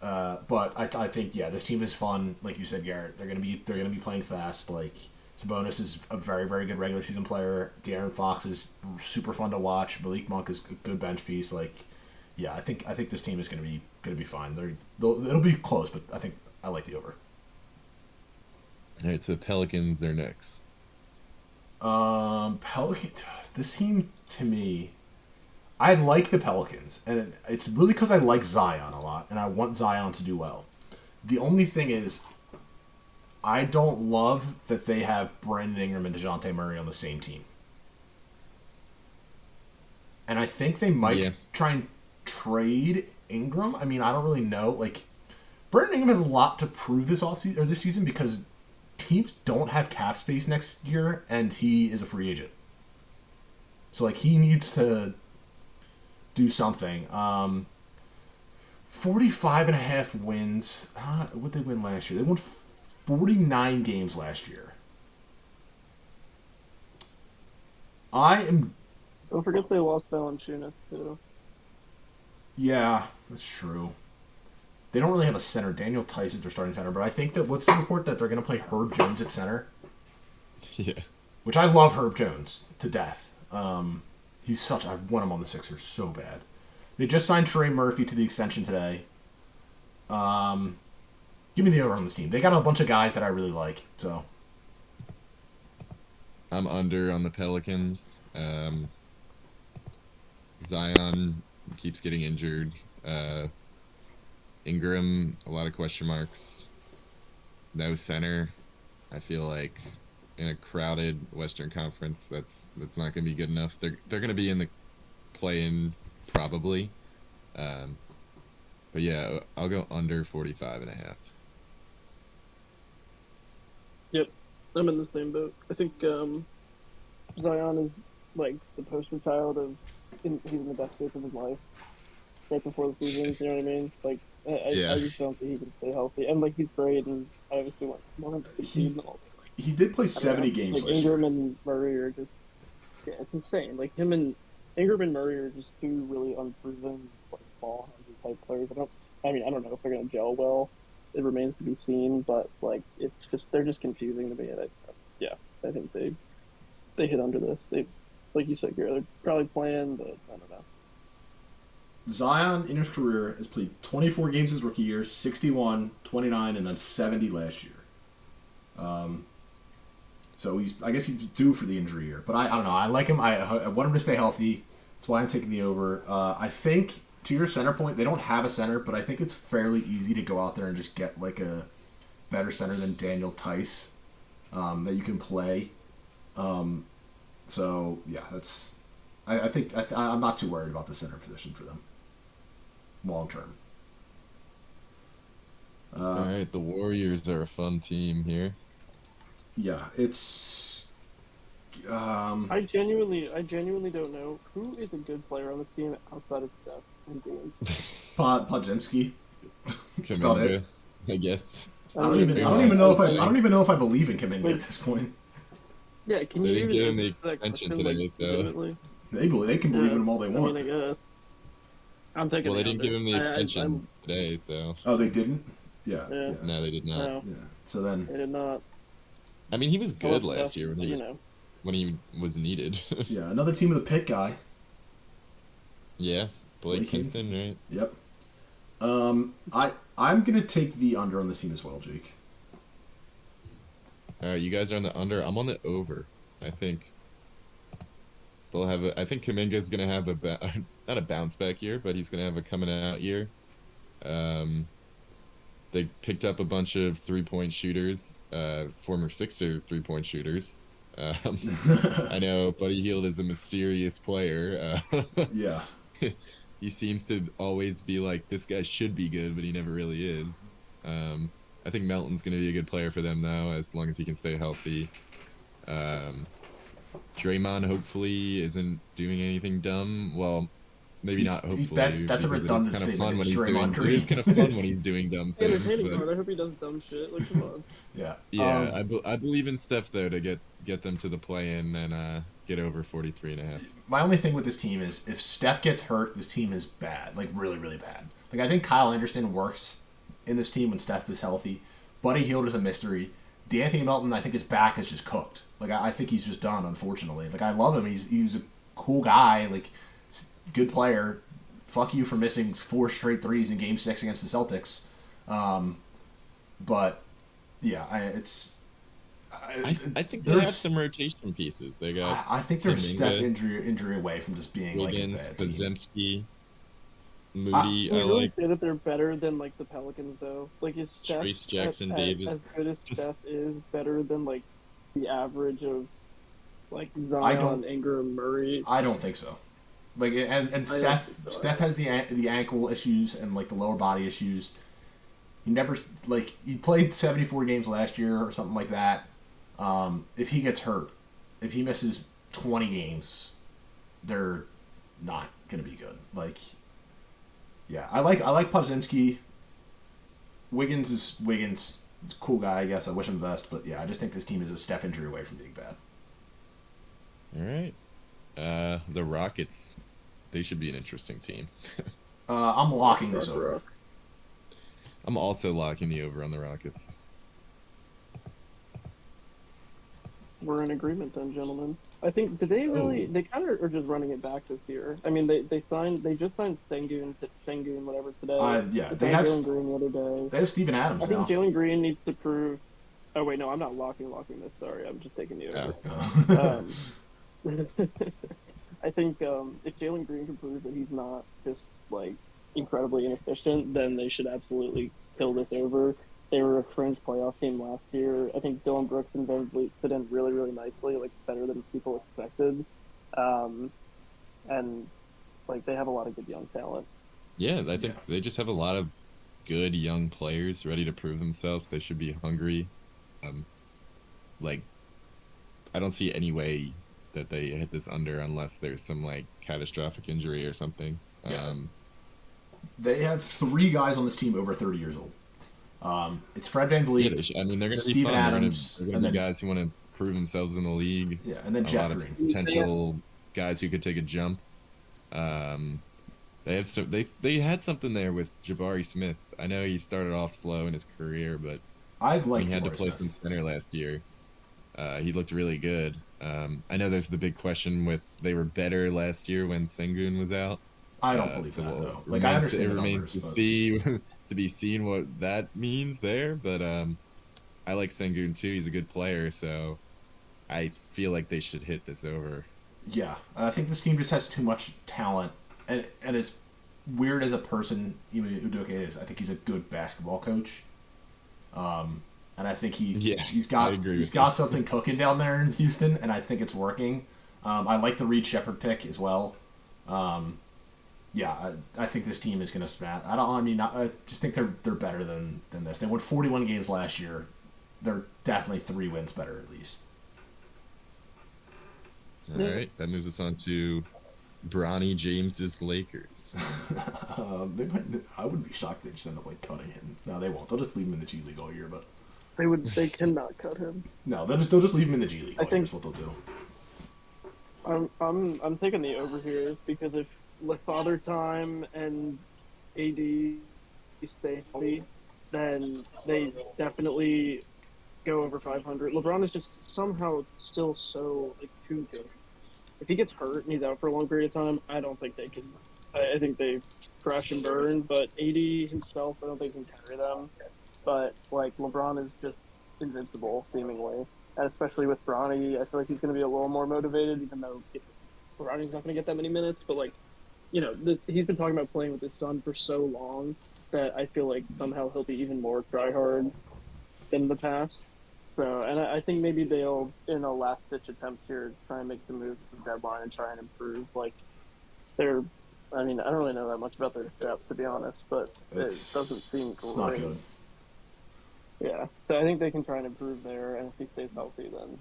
Speaker 1: I think this team is fun. Like you said, Garrett, they're gonna be playing fast. Like Sabonis is a very very good regular season player. De'Aaron Fox is super fun to watch. Malik Monk is a good bench piece. Like, yeah, I think this team is gonna be fine. It'll be close, but I think I like the over.
Speaker 2: all right, so the Pelicans, they're next.
Speaker 1: Pelican. This team to me, I like the Pelicans, and it's really because I like Zion a lot, and I want Zion to do well. The only thing is, I don't love that they have Brandon Ingram and DeJounte Murray on the same team. And I think they might try and trade Ingram. I mean, I don't really know. Like, Brandon Ingram has a lot to prove this offseason or this season because teams don't have cap space next year, and he is a free agent. So, like, he needs to do something. 45.5 wins. What did they win last year? They won 49 games last year.
Speaker 3: Don't forget they lost Valanciunas too.
Speaker 1: Yeah, that's true. They don't really have a center. Daniel Tice is their starting center, but I think that what's the report that they're going to play Herb Jones at center?
Speaker 2: Yeah.
Speaker 1: Which I love Herb Jones to death. I want him on the Sixers so bad. They just signed Trey Murphy to the extension today. Give me the over on this team. They got a bunch of guys that I really like. So
Speaker 2: I'm under on the Pelicans. Zion keeps getting injured. Ingram, a lot of question marks. No center. I feel like in a crowded Western Conference, that's not going to be good enough. They're going to be in the play-in probably. But yeah, I'll go under 45.5.
Speaker 3: Yep, I'm in the same boat. I think Zion is like the poster child of he's in the best shape of his life right before the season. You know what I mean? Like I just don't think he can stay healthy. And like he's great, and I obviously want him to succeed.
Speaker 1: He did play 70 games
Speaker 3: like
Speaker 1: last year.
Speaker 3: Ingram and Murray are just it's insane. Like Ingram and Murray are just two really unproven like ball handler type players. I don't know if they're gonna gel well. It remains to be seen, but like they're just confusing to me. And I think they hit under this. They, like you said, Garrett, they're probably playing, but I don't know.
Speaker 1: Zion in his career has played 24 games his rookie year, 61, 29, and then 70 last year. So I guess he's due for the injury year. But I don't know. I like him. I want him to stay healthy. That's why I'm taking the over. I think, to your center point, they don't have a center, but I think it's fairly easy to go out there and just get like a better center than Daniel Tice that you can play. So, yeah, that's... I think I'm not too worried about the center position for them long term.
Speaker 2: All right, the Warriors are a fun team here.
Speaker 1: Yeah, it's.
Speaker 3: I genuinely don't know who is a good player on the team outside of Steph and James.
Speaker 1: Podziemski. That's about it.
Speaker 2: I guess.
Speaker 1: I don't even know if I believe in Kuminga at this point.
Speaker 3: Yeah, can
Speaker 2: they
Speaker 3: you
Speaker 2: didn't
Speaker 3: even
Speaker 2: give him the extension today, so
Speaker 1: they can believe in him all they want.
Speaker 3: I guess. I'm taking.
Speaker 2: Well, they didn't give him the extension today, so.
Speaker 1: Oh, they didn't. Yeah.
Speaker 2: No, they did not.
Speaker 3: No.
Speaker 1: Yeah. So then.
Speaker 3: They did not.
Speaker 2: I mean, he was good last year when he was needed.
Speaker 1: Yeah, another team with a pick guy.
Speaker 2: Yeah, Blake Hinson, right?
Speaker 1: Yep. I'm gonna take the under on this team as well, Jake.
Speaker 2: All right, you guys are on the under. I'm on the over. I think they'll have I think Kuminga's gonna have not a bounce back year, but he's gonna have a coming out year. they picked up a bunch of 3-point shooters, former Sixer 3-point shooters. I know Buddy Hield is a mysterious player.
Speaker 1: Yeah.
Speaker 2: He seems to always be like, this guy should be good, but he never really is. I think Melton's going to be a good player for them, though, as long as he can stay healthy. Draymond hopefully isn't doing anything dumb. Well, maybe not hopefully.
Speaker 1: That's a
Speaker 2: because
Speaker 1: redundant
Speaker 2: it is kind of
Speaker 1: statement.
Speaker 2: fun when
Speaker 1: It's
Speaker 2: he's
Speaker 1: Draymond
Speaker 2: doing.
Speaker 1: Green.
Speaker 2: It is kind of fun when he's doing dumb things.
Speaker 3: Entertaining
Speaker 2: But,
Speaker 3: part. I hope he does dumb shit. Like, come on.
Speaker 1: Yeah.
Speaker 2: yeah, I believe in Steph though to get them to the play-in and get over 43.5.
Speaker 1: My only thing with this team is if Steph gets hurt, this team is bad, like really, really bad. Like I think Kyle Anderson works in this team when Steph is healthy. Buddy Hield is a mystery. D'Anthony Melton, I think his back is just cooked. Like I think he's just done, unfortunately. Like I love him. He's a cool guy. Like good player. Fuck you for missing 4 straight threes in Game 6 against the Celtics. But yeah,
Speaker 2: I think they have some rotation pieces. They got.
Speaker 1: I think they're Steph
Speaker 2: Kuminga,
Speaker 1: injury away from just being
Speaker 2: Wiggins,
Speaker 1: like a bad team.
Speaker 2: Podziemski, Moody.
Speaker 3: Can
Speaker 2: I
Speaker 3: you really
Speaker 2: like
Speaker 3: say that they're better than like the Pelicans though? Like is Steph
Speaker 2: Trace Jackson
Speaker 3: as
Speaker 2: Davis.
Speaker 3: good as Steph is better than like the average of like
Speaker 1: I
Speaker 3: Zion,
Speaker 1: don't-
Speaker 3: Ingram, Murray?
Speaker 1: I don't think so. Like and
Speaker 3: don't
Speaker 1: Steph
Speaker 3: think so.
Speaker 1: Steph has the ankle issues and like the lower body issues. He never like he played 74 games last year or something like that. If he gets hurt, if he misses 20 games, they're not gonna be good. Like, yeah, I like Podziemski. Wiggins is Wiggins. He's a cool guy, I guess. I wish him the best, but yeah, I just think this team is a Steph injury away from being bad.
Speaker 2: All right. The Rockets. They should be an interesting team.
Speaker 1: I'm locking this over.
Speaker 2: I'm also locking the over on the Rockets.
Speaker 3: We're in agreement then, gentlemen. I think did they really? They kind of are just running it back this year. I mean, they just signed Sengun whatever today.
Speaker 1: Yeah,
Speaker 3: they
Speaker 1: they have
Speaker 3: Jalen Green the other day.
Speaker 1: they have Steven Adams
Speaker 3: I think
Speaker 1: now.
Speaker 3: Jalen Green needs to prove. Oh wait, no, I'm not locking this. Sorry, I'm just taking the over. I think if Jalen Green can prove that he's not just like incredibly inefficient, then they should absolutely kill this over. They were a fringe playoff team last year. I think Dylan Brooks and Van Vliet fit in really, really nicely, like better than people expected. And like they have a lot of good young talent.
Speaker 2: Yeah, I think they just have a lot of good young players ready to prove themselves. They should be hungry. Like, I don't see any way that they hit this under unless there's some like catastrophic injury or something.
Speaker 1: Yeah. They have 3 guys on this team over 30 years old. It's Fred Van Vliet.
Speaker 2: Yeah, I mean, they're going to be
Speaker 1: Steven
Speaker 2: fun.
Speaker 1: Adams,
Speaker 2: They're going to be guys who want to prove themselves in the league.
Speaker 1: Yeah, and then
Speaker 2: a
Speaker 1: Jeff
Speaker 2: lot
Speaker 1: Green.
Speaker 2: of potential guys who could take a jump. They have they had something there with Jabari Smith. I know he started off slow in his career, but he had to play some center last year. He looked really good. I know there's the big question with they were better last year when Sengun was out.
Speaker 1: I don't believe that though. Like I understand
Speaker 2: it
Speaker 1: the
Speaker 2: remains
Speaker 1: numbers,
Speaker 2: to
Speaker 1: but...
Speaker 2: see to be seen what that means there. But I like Sengun too. He's a good player, so I feel like they should hit this over.
Speaker 1: Yeah, I think this team just has too much talent, and as weird as a person Ime Udoka is, I think he's a good basketball coach. And I think he's got something cooking down there in Houston, and I think it's working. I like the Reed Shepherd pick as well. I think this team is going to smash. I just think they're better than this. They won 41 games last year. They're definitely 3 wins better at least.
Speaker 2: All right, that moves us on to Bronny James's Lakers.
Speaker 1: I wouldn't be shocked if they just end up like cutting him. No, they won't. They'll just leave him in the G League all year. But
Speaker 3: They cannot cut him.
Speaker 1: no, they'll just leave him in the G League all year. That's what they'll do.
Speaker 3: I'm taking the over here because if Father Time and AD stay healthy, then they definitely go over 500. LeBron is just somehow still so like too good. If he gets hurt and he's out for a long period of time, I don't think they can. I think they crash and burn. But AD himself, I don't think can carry them. But like LeBron is just invincible seemingly, and especially with Bronny, I feel like he's going to be a little more motivated, even though Bronny's not going to get that many minutes. But like he's been talking about playing with his son for so long that I feel like somehow he'll be even more tryhard than the past. So, and I think maybe they'll, in a last ditch attempt here, try and make the move to the deadline and try and improve. Like, they're, I mean, I don't really know that much about their depth, to be honest, but it doesn't seem
Speaker 1: It's not
Speaker 3: great.
Speaker 1: good.
Speaker 3: Yeah, so I think they can try and improve there, and if he stays healthy, then.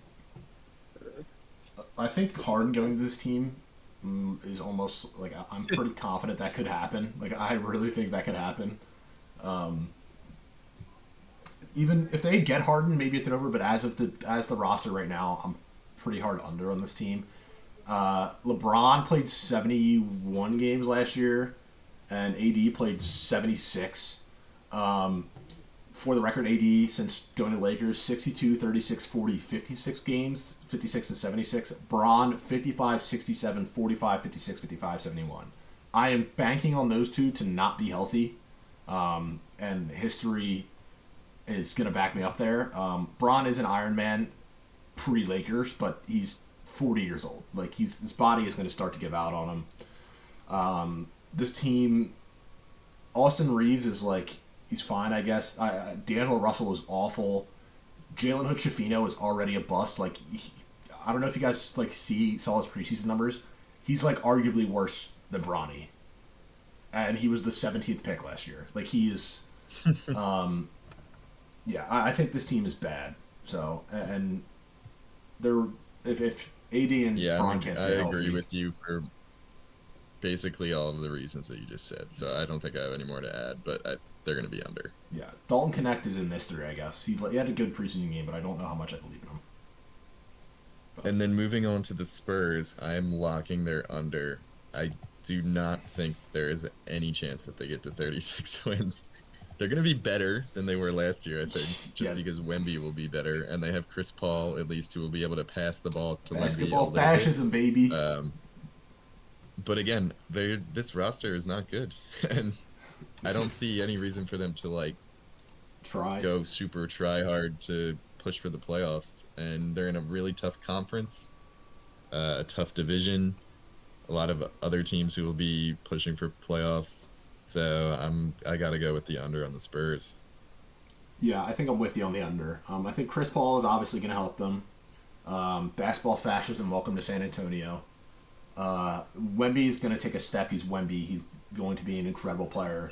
Speaker 1: I think Harden going to this team is almost like I'm pretty confident that could happen. Like I really think that could happen. Even if they get Harden, maybe it's over. But as the roster right now, I'm pretty hard under on this team. LeBron played 71 games last year, and AD played 76. For the record, AD since going to the Lakers, 62, 36, 40, 56 games, 56 and 76. Bron, 55, 67, 45, 56, 55, 71. I am banking on those two to not be healthy, and history is going to back me up there. Bron is an Iron Man pre-Lakers, but he's 40 years old. Like, his body is going to start to give out on him. This team, Austin Reeves is like, he's fine, I guess. D'Angelo Russell is awful. Jalen Hood-Schifino is already a bust. Like, I don't know if you guys saw his preseason numbers. He's like arguably worse than Bronny, and he was the 17th pick last year. Like, he is. Yeah, I think this team is bad. So, and they're if AD and Bron can't stay healthy.
Speaker 2: I agree with you for basically all of the reasons that you just said. So I don't think I have any more to add, but they're going to be under.
Speaker 1: Yeah, Dalton Connect is a mystery, I guess. He had a good preseason game, but I don't know how much I believe in him.
Speaker 2: But. And then moving on to the Spurs, I'm locking their under. I do not think there is any chance that they get to 36 wins. They're going to be better than they were last year, I think, just because Wemby will be better, and they have Chris Paul, at least, who will be able to pass the ball to
Speaker 1: Basketball
Speaker 2: Wemby.
Speaker 1: Basketball fascism, baby.
Speaker 2: But again, this roster is not good, and I don't see any reason for them to go super try hard to push for the playoffs. And they're in a really tough conference, a tough division, a lot of other teams who will be pushing for playoffs. So I gotta go with the under on the Spurs.
Speaker 1: Yeah, I think I'm with you on the under. I think Chris Paul is obviously going to help them. Basketball fascism, welcome to San Antonio. Wemby is going to take a step. He's Wemby. He's going to be an incredible player.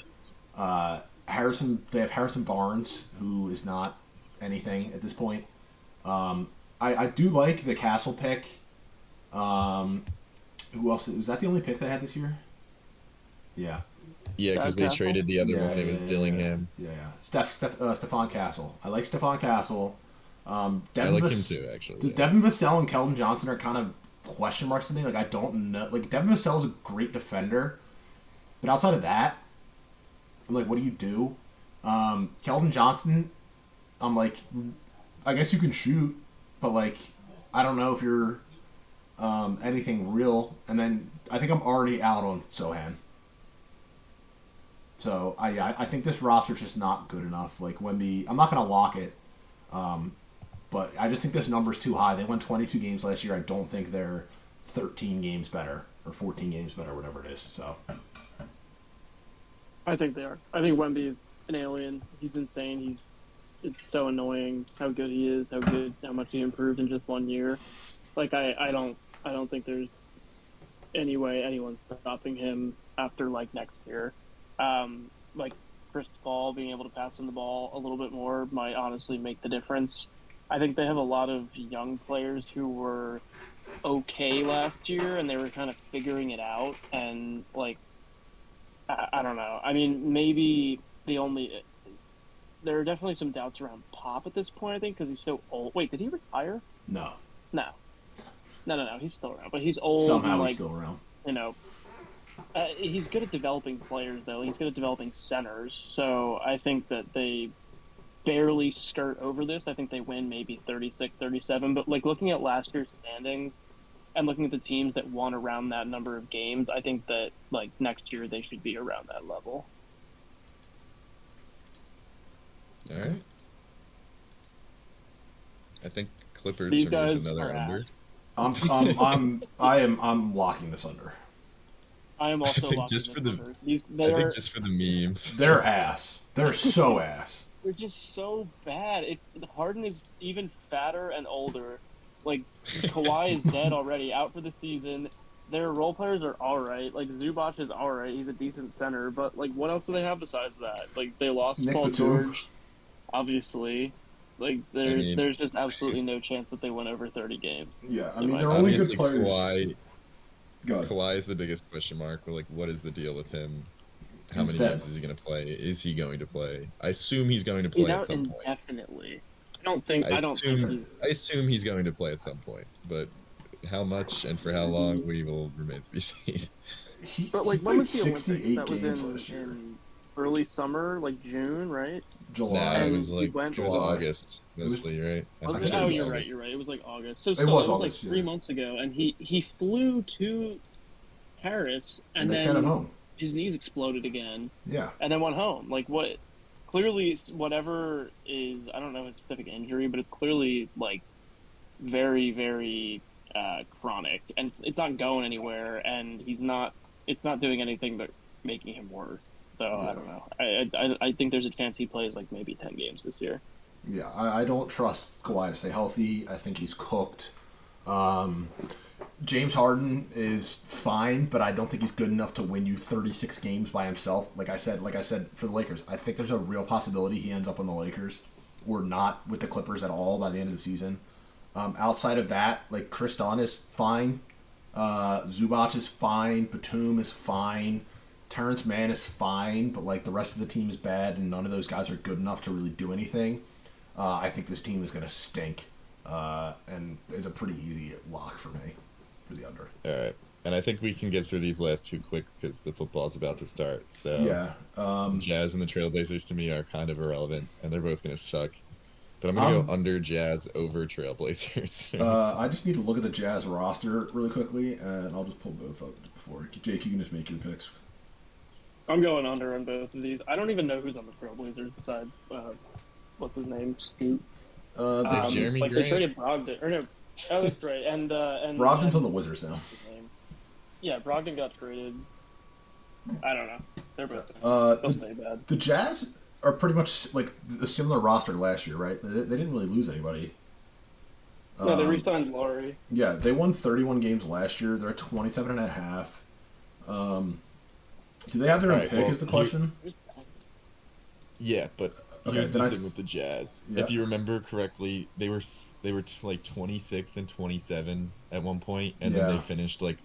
Speaker 1: They have Harrison Barnes, who is not anything at this point. I do like the Castle pick. Who else? Was that the only pick they had this year? Yeah.
Speaker 2: Yeah, because they traded the other one. It was Dillingham.
Speaker 1: Yeah. Stephon Castle. I like Stephon Castle.
Speaker 2: I like him too, actually.
Speaker 1: Devin Vassell and Keldon Johnson are kind of question marks to me. Like, I don't know. Like, Devin Vassell is a great defender, but outside of that, I'm like, what do you do? Keldon Johnson, I'm like, I guess you can shoot, but like, I don't know if you're anything real. And then I think I'm already out on Sohan. So I think this roster's just not good enough. Like, Wemby, I'm not gonna lock it, but I just think this number's too high. They won 22 games last year. I don't think they're 13 games better or 14 games better, whatever it is. So
Speaker 3: I think they are. I think Wemby is an alien. He's insane. It's so annoying how good he is, how much he improved in just 1 year. Like, I don't think there's any way anyone's stopping him after like next year. Like, Chris Paul being able to pass him the ball a little bit more might honestly make the difference. I think they have a lot of young players who were okay last year and they were kind of figuring it out, and like, I don't know. I mean, maybe there are definitely some doubts around Pop at this point, I think, because he's so old. Wait, did he retire?
Speaker 1: No.
Speaker 3: He's still around, but he's old.
Speaker 1: Somehow he's still around.
Speaker 3: He's good at developing players, though. He's good at developing centers. So I think that they barely skirt over this. I think they win maybe 36, 37. But like, looking at last year's standings and looking at the teams that won around that number of games, I think that like next year they should be around that level.
Speaker 2: All right. I think Clippers
Speaker 3: These
Speaker 2: for me is
Speaker 3: guys
Speaker 2: another
Speaker 3: are
Speaker 2: under.
Speaker 1: I'm locking this under.
Speaker 3: I am
Speaker 2: I
Speaker 3: also
Speaker 2: think
Speaker 3: locking
Speaker 2: just for
Speaker 3: this
Speaker 2: the
Speaker 3: under.
Speaker 2: I think just for the memes.
Speaker 1: They're ass. They're so ass.
Speaker 3: They're just so bad. Harden is even fatter and older. Like Kawhi is dead already, out for the season. Their role players are all right. Like Zubac is all right. He's a decent center, but like, what else do they have besides that? Like they lost
Speaker 1: Nick
Speaker 3: Paul
Speaker 1: Batum.
Speaker 3: George, obviously. Like
Speaker 2: I mean,
Speaker 3: there's just absolutely no chance that they win over 30 games.
Speaker 1: Yeah, I
Speaker 3: in
Speaker 1: mean
Speaker 3: my
Speaker 1: they're
Speaker 3: opinion.
Speaker 1: only good
Speaker 2: obviously
Speaker 1: players. Go ahead.
Speaker 2: Kawhi is the biggest question mark. But like, what is the deal with him? How
Speaker 1: He's
Speaker 2: many
Speaker 1: dead.
Speaker 2: games is he going to play? Is he going to play? I assume he's going to
Speaker 3: He's
Speaker 2: play at
Speaker 3: out
Speaker 2: some point.
Speaker 3: indefinitely. I don't think he's.
Speaker 2: I assume he's going to play at some point, but how much and for how long we will remain to be seen.
Speaker 3: But like,
Speaker 1: He
Speaker 3: when
Speaker 1: played
Speaker 3: was the Olympics?
Speaker 1: 68
Speaker 3: That was
Speaker 1: games last year.
Speaker 3: in early summer, like June, right?
Speaker 1: July.
Speaker 2: Nah,
Speaker 3: And
Speaker 2: it was
Speaker 3: he
Speaker 2: like
Speaker 3: went-
Speaker 2: it was
Speaker 1: July.
Speaker 2: August mostly, right? I
Speaker 3: Was
Speaker 2: think
Speaker 3: it?
Speaker 2: it
Speaker 3: Oh,
Speaker 2: was
Speaker 3: you're
Speaker 2: August.
Speaker 3: right. You're right. It was like August. So
Speaker 1: It
Speaker 3: still,
Speaker 1: was
Speaker 3: like
Speaker 1: August,
Speaker 3: 3
Speaker 1: yeah.
Speaker 3: months ago, and he flew to Paris,
Speaker 1: And
Speaker 3: and
Speaker 1: they
Speaker 3: then
Speaker 1: sent him home.
Speaker 3: his knees exploded again,
Speaker 1: Yeah.
Speaker 3: and then went home. Like what? Clearly, whatever is, I don't know his specific injury, but it's clearly like very, very chronic, and it's not going anywhere, and it's not doing anything but making him worse. So I don't know. I think there's a chance he plays like maybe 10 games this year.
Speaker 1: Yeah, I don't trust Kawhi to stay healthy. I think he's cooked. James Harden is fine, but I don't think he's good enough to win you 36 games by himself. Like I said for the Lakers, I think there's a real possibility he ends up on the Lakers or not with the Clippers at all by the end of the season. Outside of that, like Chris Dunn is fine. Zubac is fine. Batum is fine. Terrence Mann is fine, but like the rest of the team is bad, and none of those guys are good enough to really do anything. I think this team is going to stink, and is a pretty easy lock for me for the under.
Speaker 2: All right, and I think we can get through these last two quick because the football's about to start. So
Speaker 1: Yeah.
Speaker 2: the Jazz and the Trailblazers to me are kind of irrelevant, and they're both going to suck. But I'm gonna go under Jazz over Trailblazers.
Speaker 1: I just need to look at the Jazz roster really quickly, and I'll just pull both up before. Jake, you can just make your picks.
Speaker 3: I'm going under on both of these. I don't even know who's on the Trailblazers besides what's his name, Scoot.
Speaker 2: Jeremy
Speaker 3: like
Speaker 2: Grant.
Speaker 3: they traded Brogdon, or no, oh that's right, and
Speaker 1: Brogdon's on the Wizards now.
Speaker 3: what's his name? Yeah, Brogdon got traded. I don't know. They're both they'll stay bad.
Speaker 1: The Jazz are pretty much like a similar roster to last year, right? They didn't really lose anybody.
Speaker 3: No, they re-signed Laurie.
Speaker 1: Yeah, they won 31 games last year. They're at 27 and a half. Do they have their own
Speaker 2: Alright,
Speaker 1: pick
Speaker 2: well,
Speaker 1: is the question?
Speaker 2: Yeah, but
Speaker 1: Okay,
Speaker 2: here's
Speaker 1: then
Speaker 2: the
Speaker 1: I
Speaker 2: thing
Speaker 1: th-
Speaker 2: with the Jazz.
Speaker 1: Yeah.
Speaker 2: If you remember correctly, they were like 26 and 27 at one point, and then
Speaker 1: Yeah.
Speaker 2: they finished like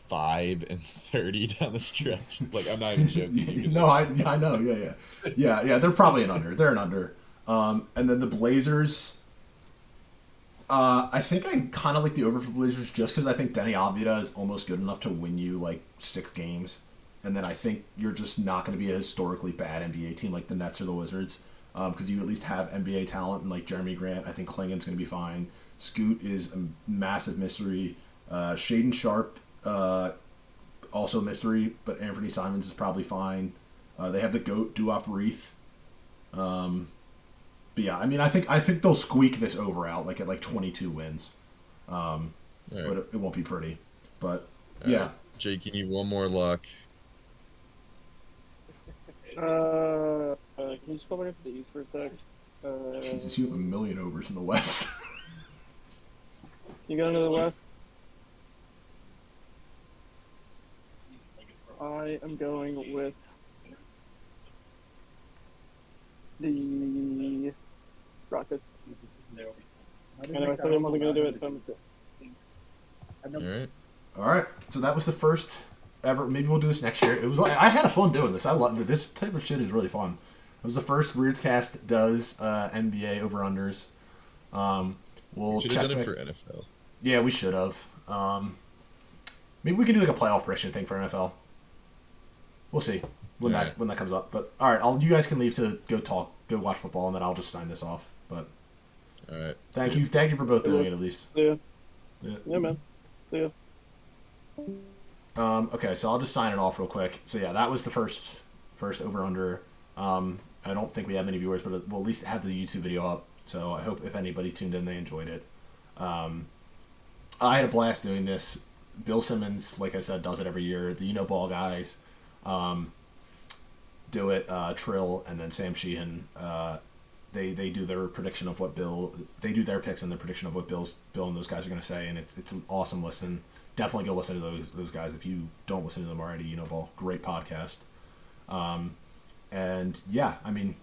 Speaker 2: 5 and 30 down the stretch. Like I'm not even joking. You can
Speaker 1: No, I know. Yeah. They're probably an under. They're an under. And then the Blazers. I think I kind of like the over for Blazers just because I think Denny Avdija is almost good enough to win you like 6 games, and then I think you're just not going to be a historically bad NBA team like the Nets or the Wizards, because you at least have NBA talent and like Jeremy Grant. I think Klingon's going to be fine. Scoot is a massive mystery. Shaden Sharp, also a mystery, but Anthony Simons is probably fine. They have the GOAT Duop Reith. But yeah, I mean, I think they'll squeak this over out like at like 22 wins,
Speaker 2: All right.
Speaker 1: but it won't be pretty. But
Speaker 2: All
Speaker 1: yeah,
Speaker 2: right. Jake, you need one more luck.
Speaker 3: Can you just go back up to the East for a sec?
Speaker 1: Jesus, you have a million overs in the West.
Speaker 3: You going to the West? I am going with the Rockets. And I said I wasn't going to do it, so I'm
Speaker 2: All right.
Speaker 1: All right, so that was the first ever. Maybe we'll do this next year. It was like I had a fun doing this. I love it. This type of shit is really fun. It was the first ReardsCast does NBA over unders. We'll
Speaker 2: Should have
Speaker 1: check
Speaker 2: done it
Speaker 1: back-
Speaker 2: for NFL.
Speaker 1: Yeah, we should have. Maybe we can do like a playoff prediction thing for NFL. We'll see when
Speaker 2: Alright.
Speaker 1: that comes up. But all right, you guys can leave to go watch football, and then I'll just sign this off. But
Speaker 2: All right.
Speaker 1: thank
Speaker 2: See ya.
Speaker 1: you for both doing it at least.
Speaker 3: yeah.
Speaker 1: Yeah.
Speaker 3: Yeah, man. See ya.
Speaker 1: Okay, so I'll just sign it off real quick. So yeah, that was the first over under. I don't think we have many viewers, but we'll at least have the YouTube video up. So I hope if anybody tuned in, they enjoyed it. I had a blast doing this. Bill Simmons, like I said, does it every year. The Ball guys do it. Trill and then Sam Sheehan. They do their prediction of what they do their picks and their prediction of what Bill and those guys are going to say, and it's an awesome listen. Definitely go listen to those guys if you don't listen to them already. Ball, great podcast. And yeah, I mean,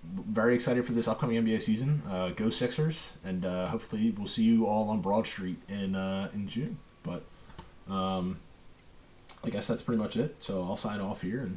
Speaker 1: very excited for this upcoming NBA season. Go Sixers, and hopefully we'll see you all on Broad Street in June. But I guess that's pretty much it. So I'll sign off here and